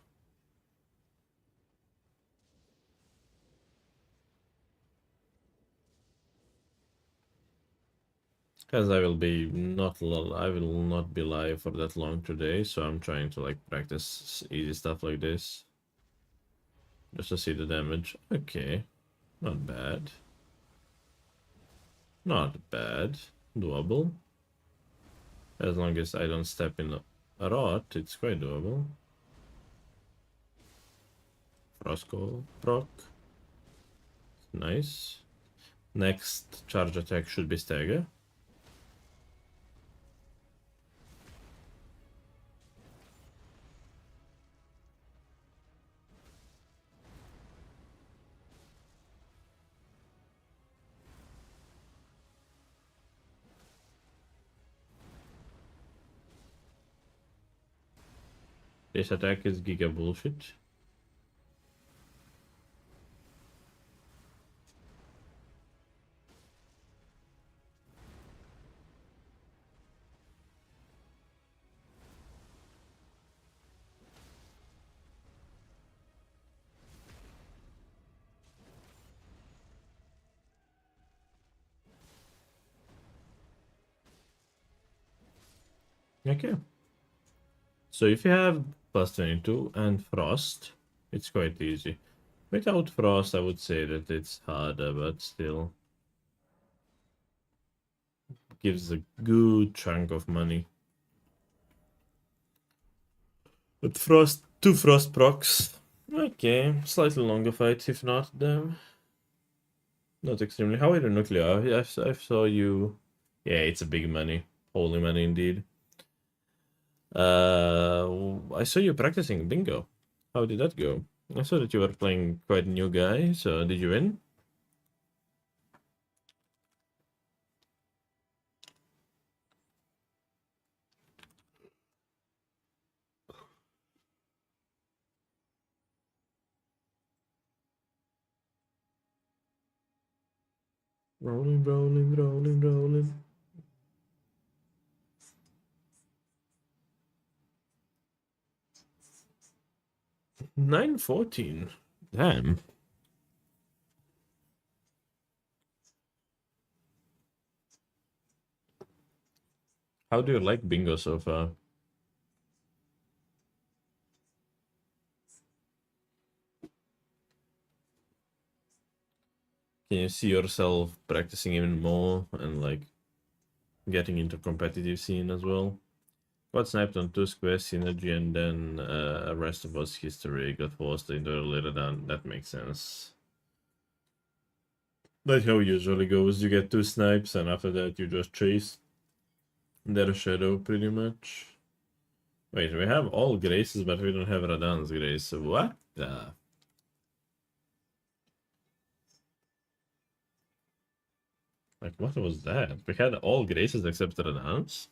Because I will not be live for that long today, so I'm trying to like practice easy stuff like this. Just to see the damage. Okay. Not bad. Not bad. Doable. As long as I don't step in a rot, it's quite doable. Frostcoal proc. Nice. Next charge attack should be stagger. This attack is giga bullshit. Okay. So if you have plus 22 and frost, it's quite easy. Without frost, I would say that it's harder, but still gives a good chunk of money. But frost, 2 frost procs. Okay, slightly longer fight, if not, then not extremely. How are you, Nuclear? I saw you. Yeah, it's a big money. Holy money indeed. I saw you practicing bingo. How did that go? I saw that you were playing quite a new guy, so did you win? Rolling, rolling, rolling, rolling. 914. Damn. How do you like bingo so far? Can you see yourself practicing even more and like getting into competitive scene as well? Got sniped on 2 squares synergy and then rest of us history got forced into a later down. That makes sense. That's how it usually goes. You get 2 snipes and after that you just chase their shadow pretty much. Wait, we have all graces but we don't have Radan's grace. What the? Like, what was that? We had all graces except Radan's?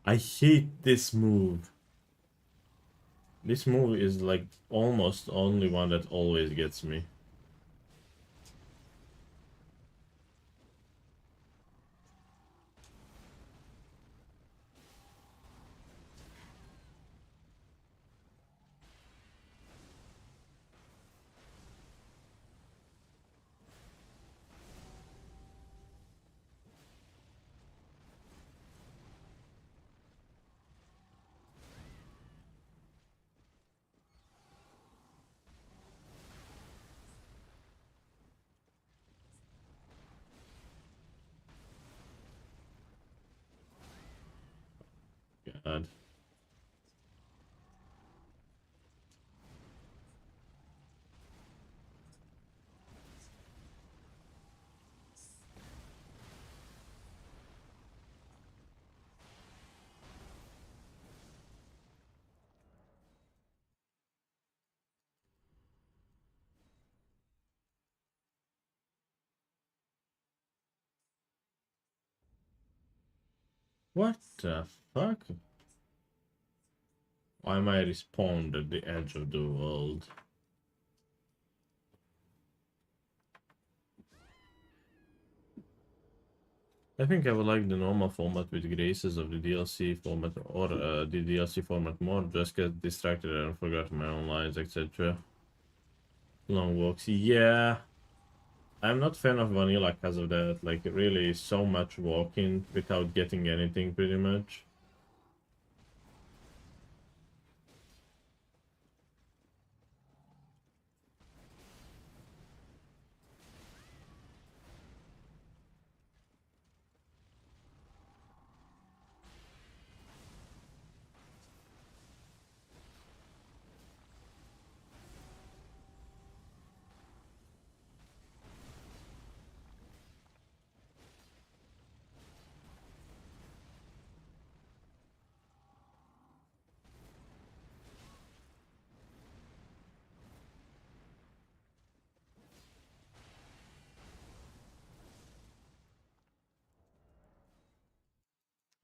I hate this move. This move is like almost only one that always gets me. God. What the fuck? Why am I respawned at the edge of the world? I think I would like the normal format with graces of the DLC format or the DLC format more, just get distracted and forgot my own lines, etc. Long walks, yeah. I'm not fan of vanilla because of that, like really so much walking without getting anything pretty much.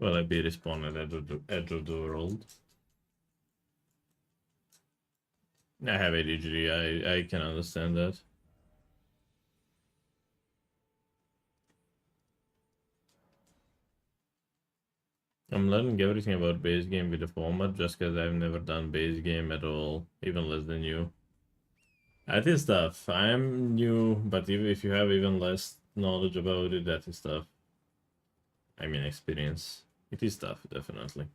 Will I be respawned at the edge of the world? I have ADHD, I can understand that. I'm learning everything about base game with the format just because I've never done base game at all, even less than you. That is tough. I'm new, but if you have even less knowledge about it, that is tough. I mean, experience. It is tough, definitely.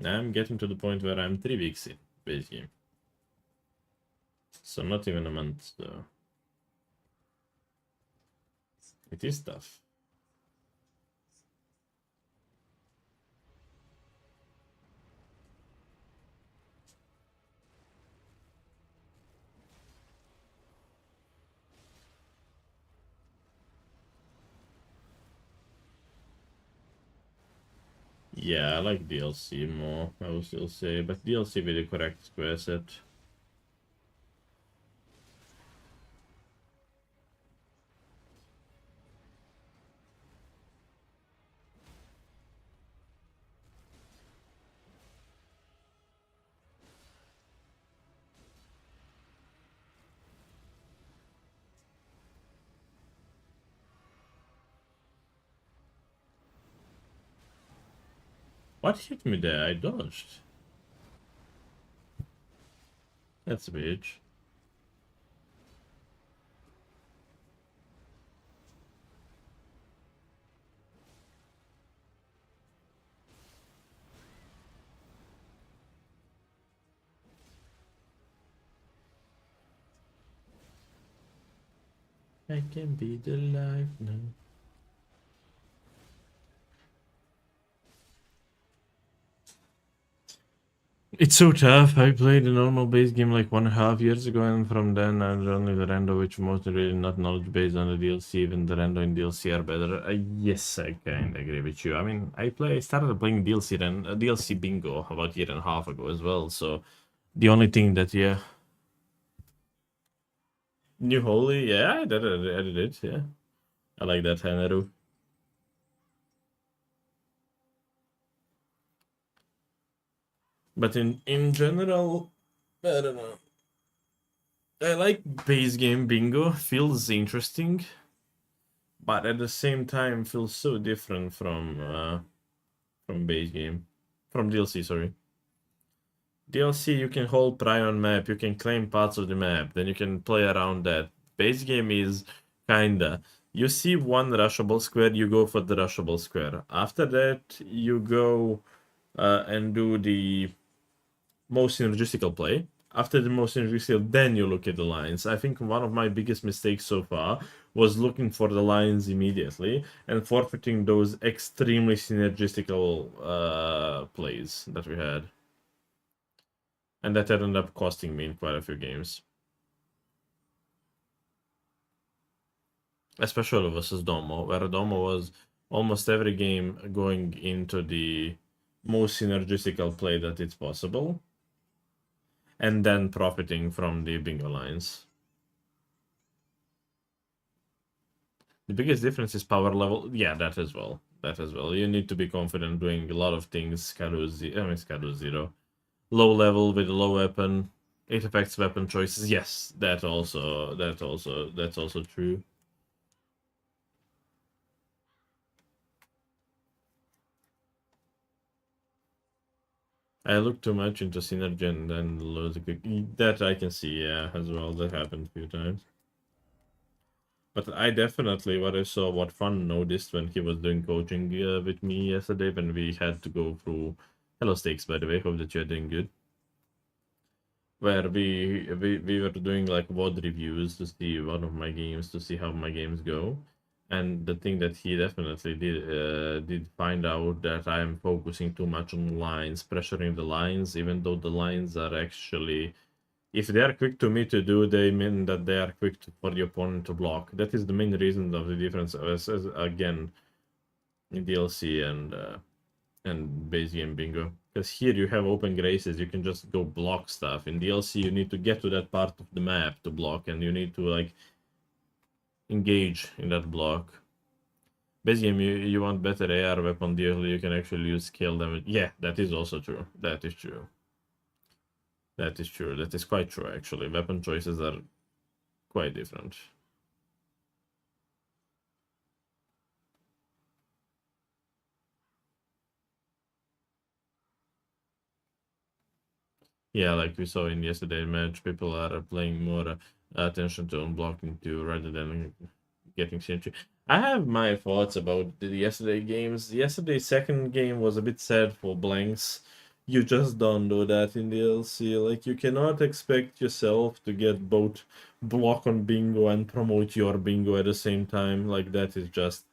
I'm getting to the point where I'm 3 weeks in base game. So not even a month, though. It is tough. Yeah, I like DLC more, I will still say, but DLC with the correct square set. What hit me there? I dodged. That's a bitch. I can be the light now. It's so tough. I played a normal base game like 1.5 years ago, and from then on only the rando, which mostly really not knowledge based on the DLC. Even the rando and DLC are better. Yes, I kind of agree with you. I mean, I started playing DLC bingo about a year and a half ago as well. So the only thing that New Holy, yeah, I did it. Yeah, I like that Hanaru. But in general, I don't know. I like base game bingo. Feels interesting, but at the same time feels so different from base game, from DLC. Sorry, DLC you can hold pry on map, you can claim parts of the map, then you can play around that. Base game is kinda you see one rushable square, you go for the rushable square. After that, you go and do the most synergistical play. After the most synergistical, then you look at the lines. I think one of my biggest mistakes so far was looking for the lines immediately and forfeiting those extremely synergistical plays that we had. And that ended up costing me in quite a few games. Especially versus Domo, where Domo was almost every game going into the most synergistical play that it's possible, and then profiting from the bingo lines. The biggest difference is power level. Yeah, that as well. That as well. You need to be confident doing a lot of things. Scadu 0. Low level with a low weapon. It affects weapon choices. Yes, that's also true. I look too much into synergy and then lose a quick. That I can see, yeah, as well. That happened a few times. But I definitely, what I saw, what Fun noticed when he was doing coaching with me yesterday, when we had to go through. Hello, Stakes, by the way. Hope that you're doing good. Where we were doing like VOD reviews to see one of my games, to see how my games go. And the thing that he definitely did find out that I am focusing too much on lines, pressuring the lines, even though the lines are actually, if they are quick to me to do, they mean that they are quick for the opponent to block. That is the main reason of the difference, as again, in DLC and base game bingo. Because here you have open graces, you can just go block stuff. In DLC, you need to get to that part of the map to block, and you need to like engage in that block. Base game, you want better AR weapon deal, you can actually use scale damage. Yeah, that is also true. That is true. That is true. That is quite true, actually. Weapon choices are quite different. Yeah, like we saw in yesterday's match, people are playing more attention to unblocking too, rather than getting synergy. I have my thoughts about the yesterday games. Yesterday's second game was a bit sad for blanks. You just don't do that in the DLC. Like, you cannot expect yourself to get both block on bingo and promote your bingo at the same time. Like, that is just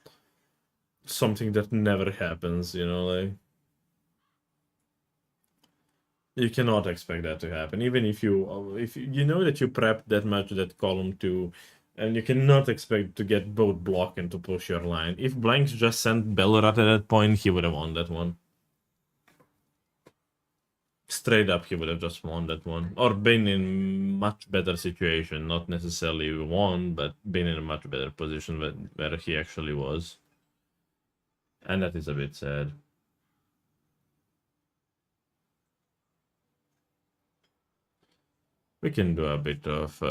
something that never happens, you know, like. You cannot expect that to happen, even if you know that you prepped that much that column 2, and you cannot expect to get both block and to push your line. If Blanks just sent Bellerat at that point, he would have won that one. Straight up, he would have just won that one, or been in much better situation. Not necessarily won, but been in a much better position where he actually was, and that is a bit sad. We can do a bit of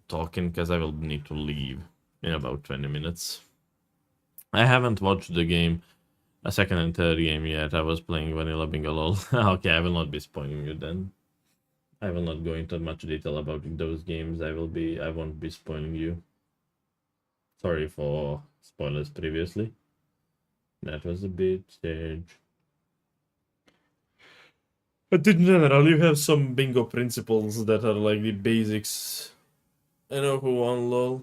talking, because I will need to leave in about 20 minutes. I haven't watched the game, a second and third game yet. I was playing Vanilla Bingo LOL. Okay, I will not be spoiling you then. I will not go into much detail about those games. I won't be spoiling you. Sorry for spoilers previously. That was a bit strange. But in general, you have some bingo principles that are like the basics. I know who won LOL.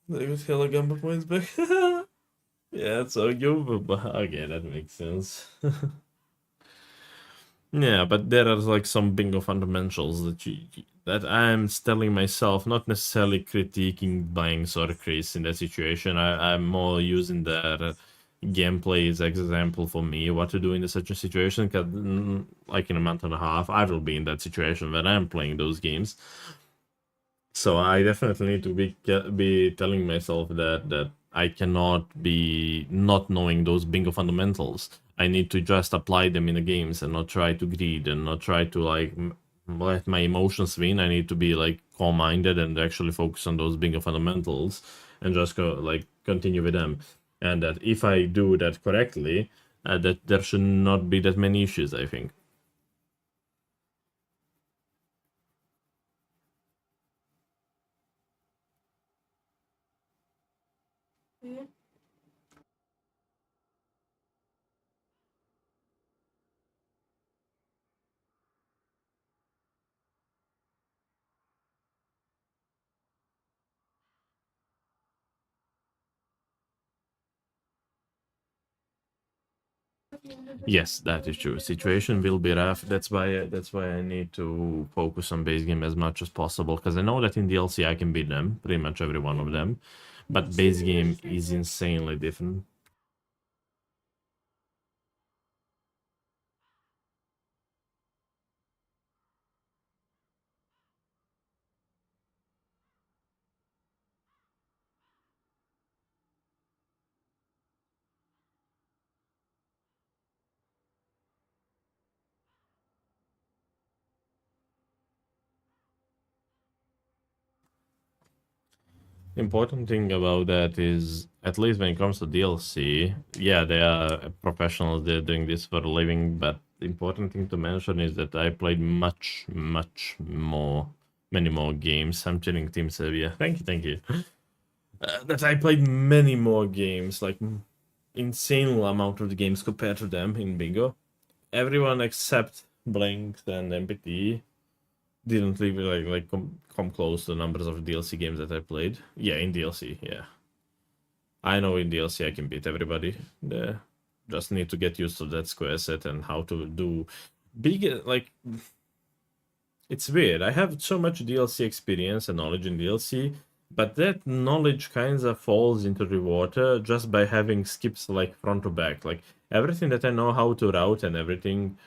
They got hella gamble points back. Yeah, so you. Okay, that makes sense. Yeah, but there are like some bingo fundamentals that I'm telling myself, not necessarily critiquing banks or Chris in that situation. I'm more using their gameplay as example for me what to do in such a situation. Because like in a month and a half, I will be in that situation when I'm playing those games. So I definitely need to be telling myself that I cannot be not knowing those bingo fundamentals. I need to just apply them in the games and not try to greed and not try to like let my emotions win. I need to be like calm-minded and actually focus on those bingo fundamentals and just go like continue with them. And that if I do that correctly, that there should not be that many issues, I think. Yes, that is true. Situation will be rough. That's why I need to focus on base game as much as possible because I know that in DLC I can beat them, pretty much every one of them, but base game is insanely different. Important thing about that is, at least when it comes to DLC, yeah, they are professionals, they're doing this for a living, but the important thing to mention is that I played much more, many more games. I'm chilling Team Sevilla. Thank you. That I played many more games, like insane amount of the games compared to them in Bingo. Everyone except Blink and MPT didn't really come close to the numbers of DLC games that I played. Yeah, in DLC, yeah. I know in DLC I can beat everybody. Just need to get used to that square set and how to do big like it's weird. I have so much DLC experience and knowledge in DLC, but that knowledge kind of falls into the water just by having skips like front to back. Like everything that I know how to route and everything.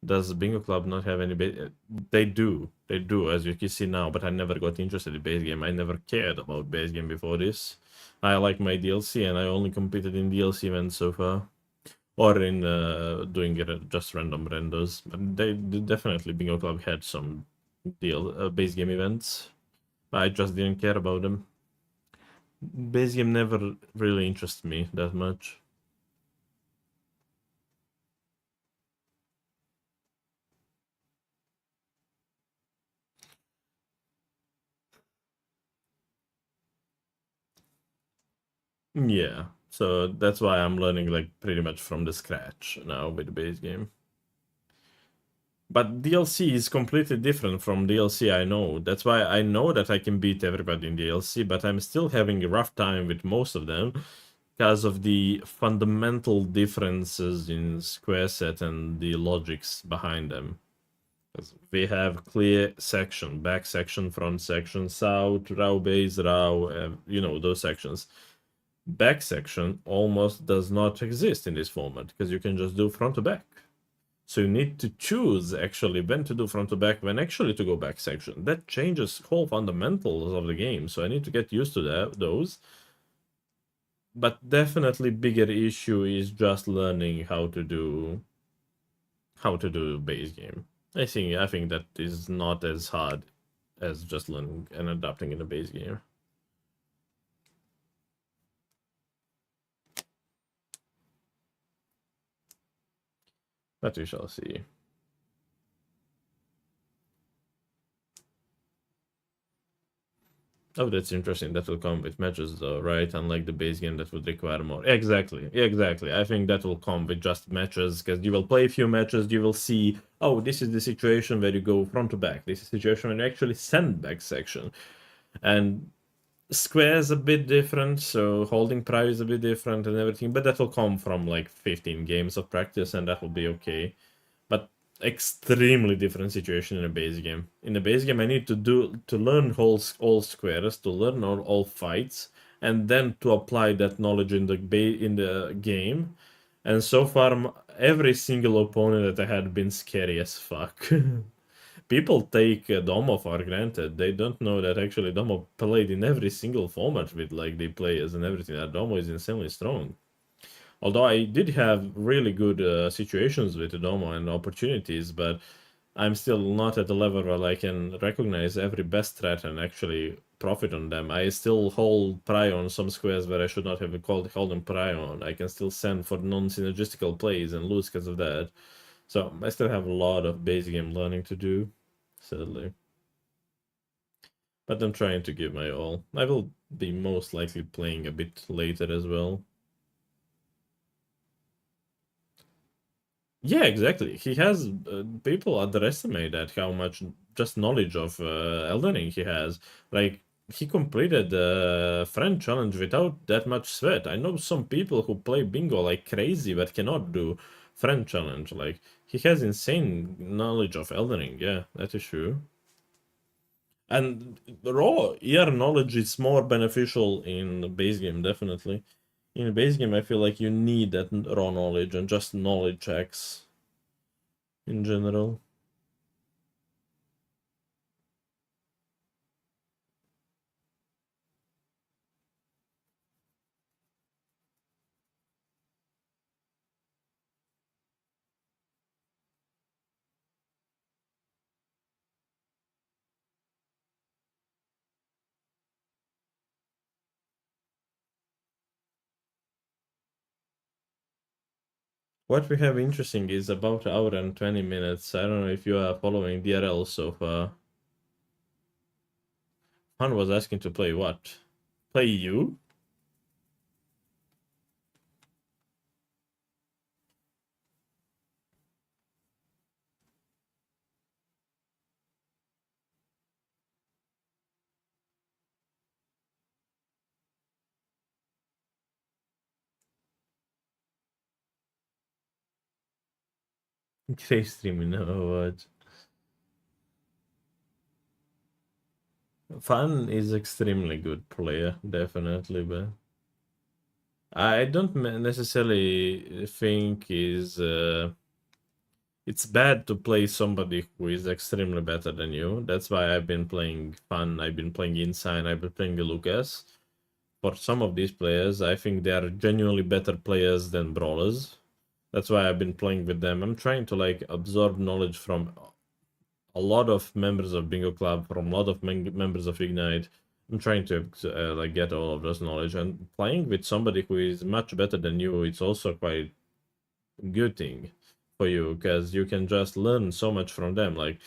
Does Bingo Club not have any base? They do, as you can see now. But I never got interested in base game. I never cared about base game before this. I like my DLC, and I only competed in DLC events so far, or in doing it just random renders. But they definitely Bingo Club had some base game events. I just didn't care about them. Base game never really interested me that much. Yeah, so that's why I'm learning like pretty much from the scratch now with the base game. But DLC is completely different from DLC I know. That's why I know that I can beat everybody in DLC, but I'm still having a rough time with most of them because of the fundamental differences in square set and the logics behind them. Because we have clear section, back section, front section, south, row base, row, those sections. Back section almost does not exist in this format because you can just do front to back. So you need to choose actually when to do front to back, when actually to go back section. That changes whole fundamentals of the game. So I need to get used to those. But definitely bigger issue is just learning how to do base game. I think that is not as hard as just learning and adapting in a base game. But we shall see. Oh, that's interesting. That will come with matches, though, right? Unlike the base game that would require more. Exactly, exactly. I think that will come with just matches, because you will play a few matches, you will see, oh, this is the situation where you go front to back. This is the situation when you actually send back section. And square is a bit different, so holding prio is a bit different and everything, but that will come from like 15 games of practice, and that will be okay. But extremely different situation in a base game. In a base game, I need to learn all squares, to learn all fights, and then to apply that knowledge in the game. And so far, every single opponent that I had been scary as fuck. People take Domo for granted. They don't know that actually Domo played in every single format with like the players and everything. That Domo is insanely strong. Although I did have really good situations with Domo and opportunities, but I'm still not at the level where I can recognize every best threat and actually profit on them. I still hold prio on some squares where I should not have called hold them prio on. I can still send for non-synergistical plays and lose because of that. So I still have a lot of base game learning to do, sadly. But I'm trying to give my all. I will be most likely playing a bit later as well. Yeah, exactly. He has people underestimate that how much just knowledge of Elden Ring he has. Like he completed the friend challenge without that much sweat. I know some people who play bingo like crazy but cannot do friend challenge. Like he has insane knowledge of Elden Ring. Yeah, that is true. And raw ER knowledge is more beneficial in the base game, definitely. In a base game, I feel like you need that raw knowledge and just knowledge checks in general. What we have interesting is about an hour and 20 minutes. I don't know if you are following DRL so far. Han was asking to play what? Play you? Gray streaming, no, what? Fan is extremely good player, definitely, but I don't necessarily think is it's bad to play somebody who is extremely better than you. That's why I've been playing Fan, I've been playing Inside, I've been playing Lucas. For some of these players, I think they are genuinely better players than Brawlers. That's why I've been playing with them. I'm trying to like absorb knowledge from a lot of members of Bingo Club, from a lot of members of Ignite. I'm trying to like get all of this knowledge, and playing with somebody who is much better than you, it's also quite good thing for you because you can just learn so much from them. Like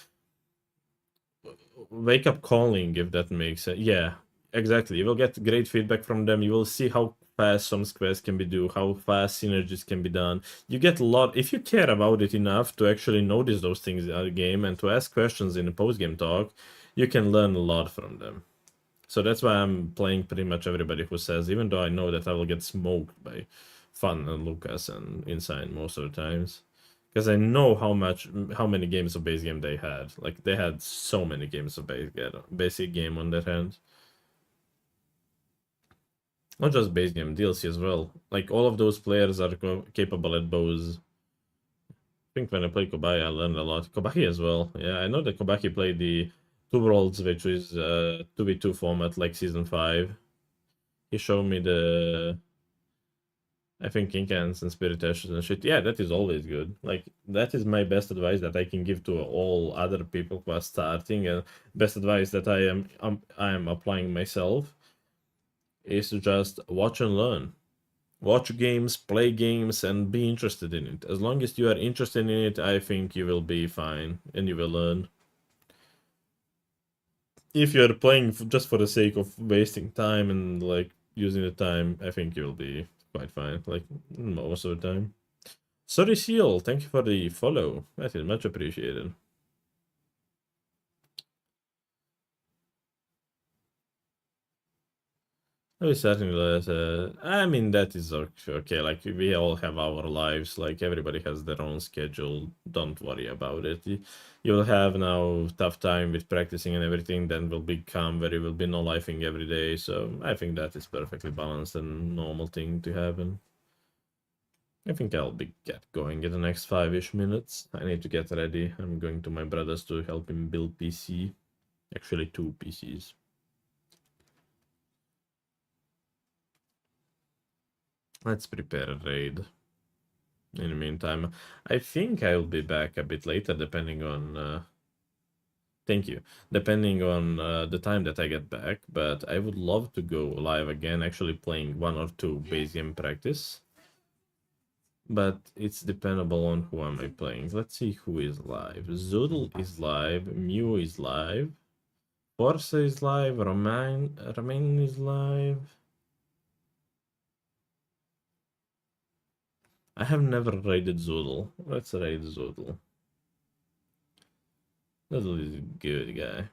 wake up calling, if that makes sense. Yeah, exactly. You will get great feedback from them. You will see how fast some squares can be do, how fast synergies can be done. You get a lot if you care about it enough to actually notice those things in the game and to ask questions in a post game talk. You can learn a lot from them. So that's why I'm playing pretty much everybody who says, even though I know that I will get smoked by Fun and Lucas and Inside most of the times. Because I know how many games of base game they had. Like they had so many games of basic game on their hands. Not just base game, DLC as well. Like all of those players are capable at bows. I think when I played Kobaki, I learned a lot. Kobaki as well. Yeah, I know that Kobaki played the Two Worlds, which is 2v2 format like Season 5. He showed me the, I think, King Cans and Spirit Ashes and shit. Yeah, that is always good. Like, that is my best advice that I can give to all other people who are starting. And best advice that I am applying myself is to just watch and learn. Watch games, play games, and be interested in it. As long as you are interested in it, I think you will be fine and you will learn. if you're playing just for the sake of wasting time and like using the time, I think you'll be quite fine, like most of the time. Sorry, Seal, thank you for the follow. That is much appreciated. I was certainly I mean, that is okay. Like, we all have our lives. Like, everybody has their own schedule. Don't worry about it. You'll have now tough time with practicing and everything. Then will become where you will be no lifing every day. So I think that is perfectly balanced and normal thing to happen. I think I'll be get going in the next 5-ish minutes. I need to get ready. I'm going to my brother's to help him build PC. Actually, 2 PCs. Let's prepare a raid. In the meantime, I think I'll be back a bit later, depending on... thank you. Depending on the time that I get back, but I would love to go live again, actually playing 1 or 2 base game practice. But it's dependable on who am I playing. Let's see who is live. Zoodle is live, Mew is live, Forza is live, Romain is live. I have never raided Zoodle. Let's raid Zoodle. Zoodle is a good guy.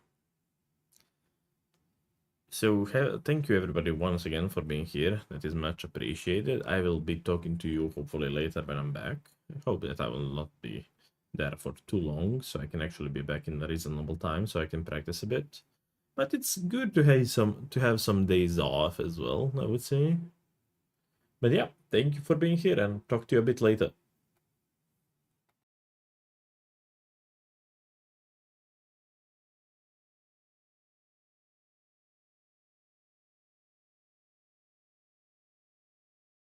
So thank you everybody once again for being here. That is much appreciated. I will be talking to you hopefully later when I'm back. I hope that I will not be there for too long, so I can actually be back in a reasonable time so I can practice a bit. But it's good to have some days off as well, I would say. But yeah, thank you for being here and talk to you a bit later.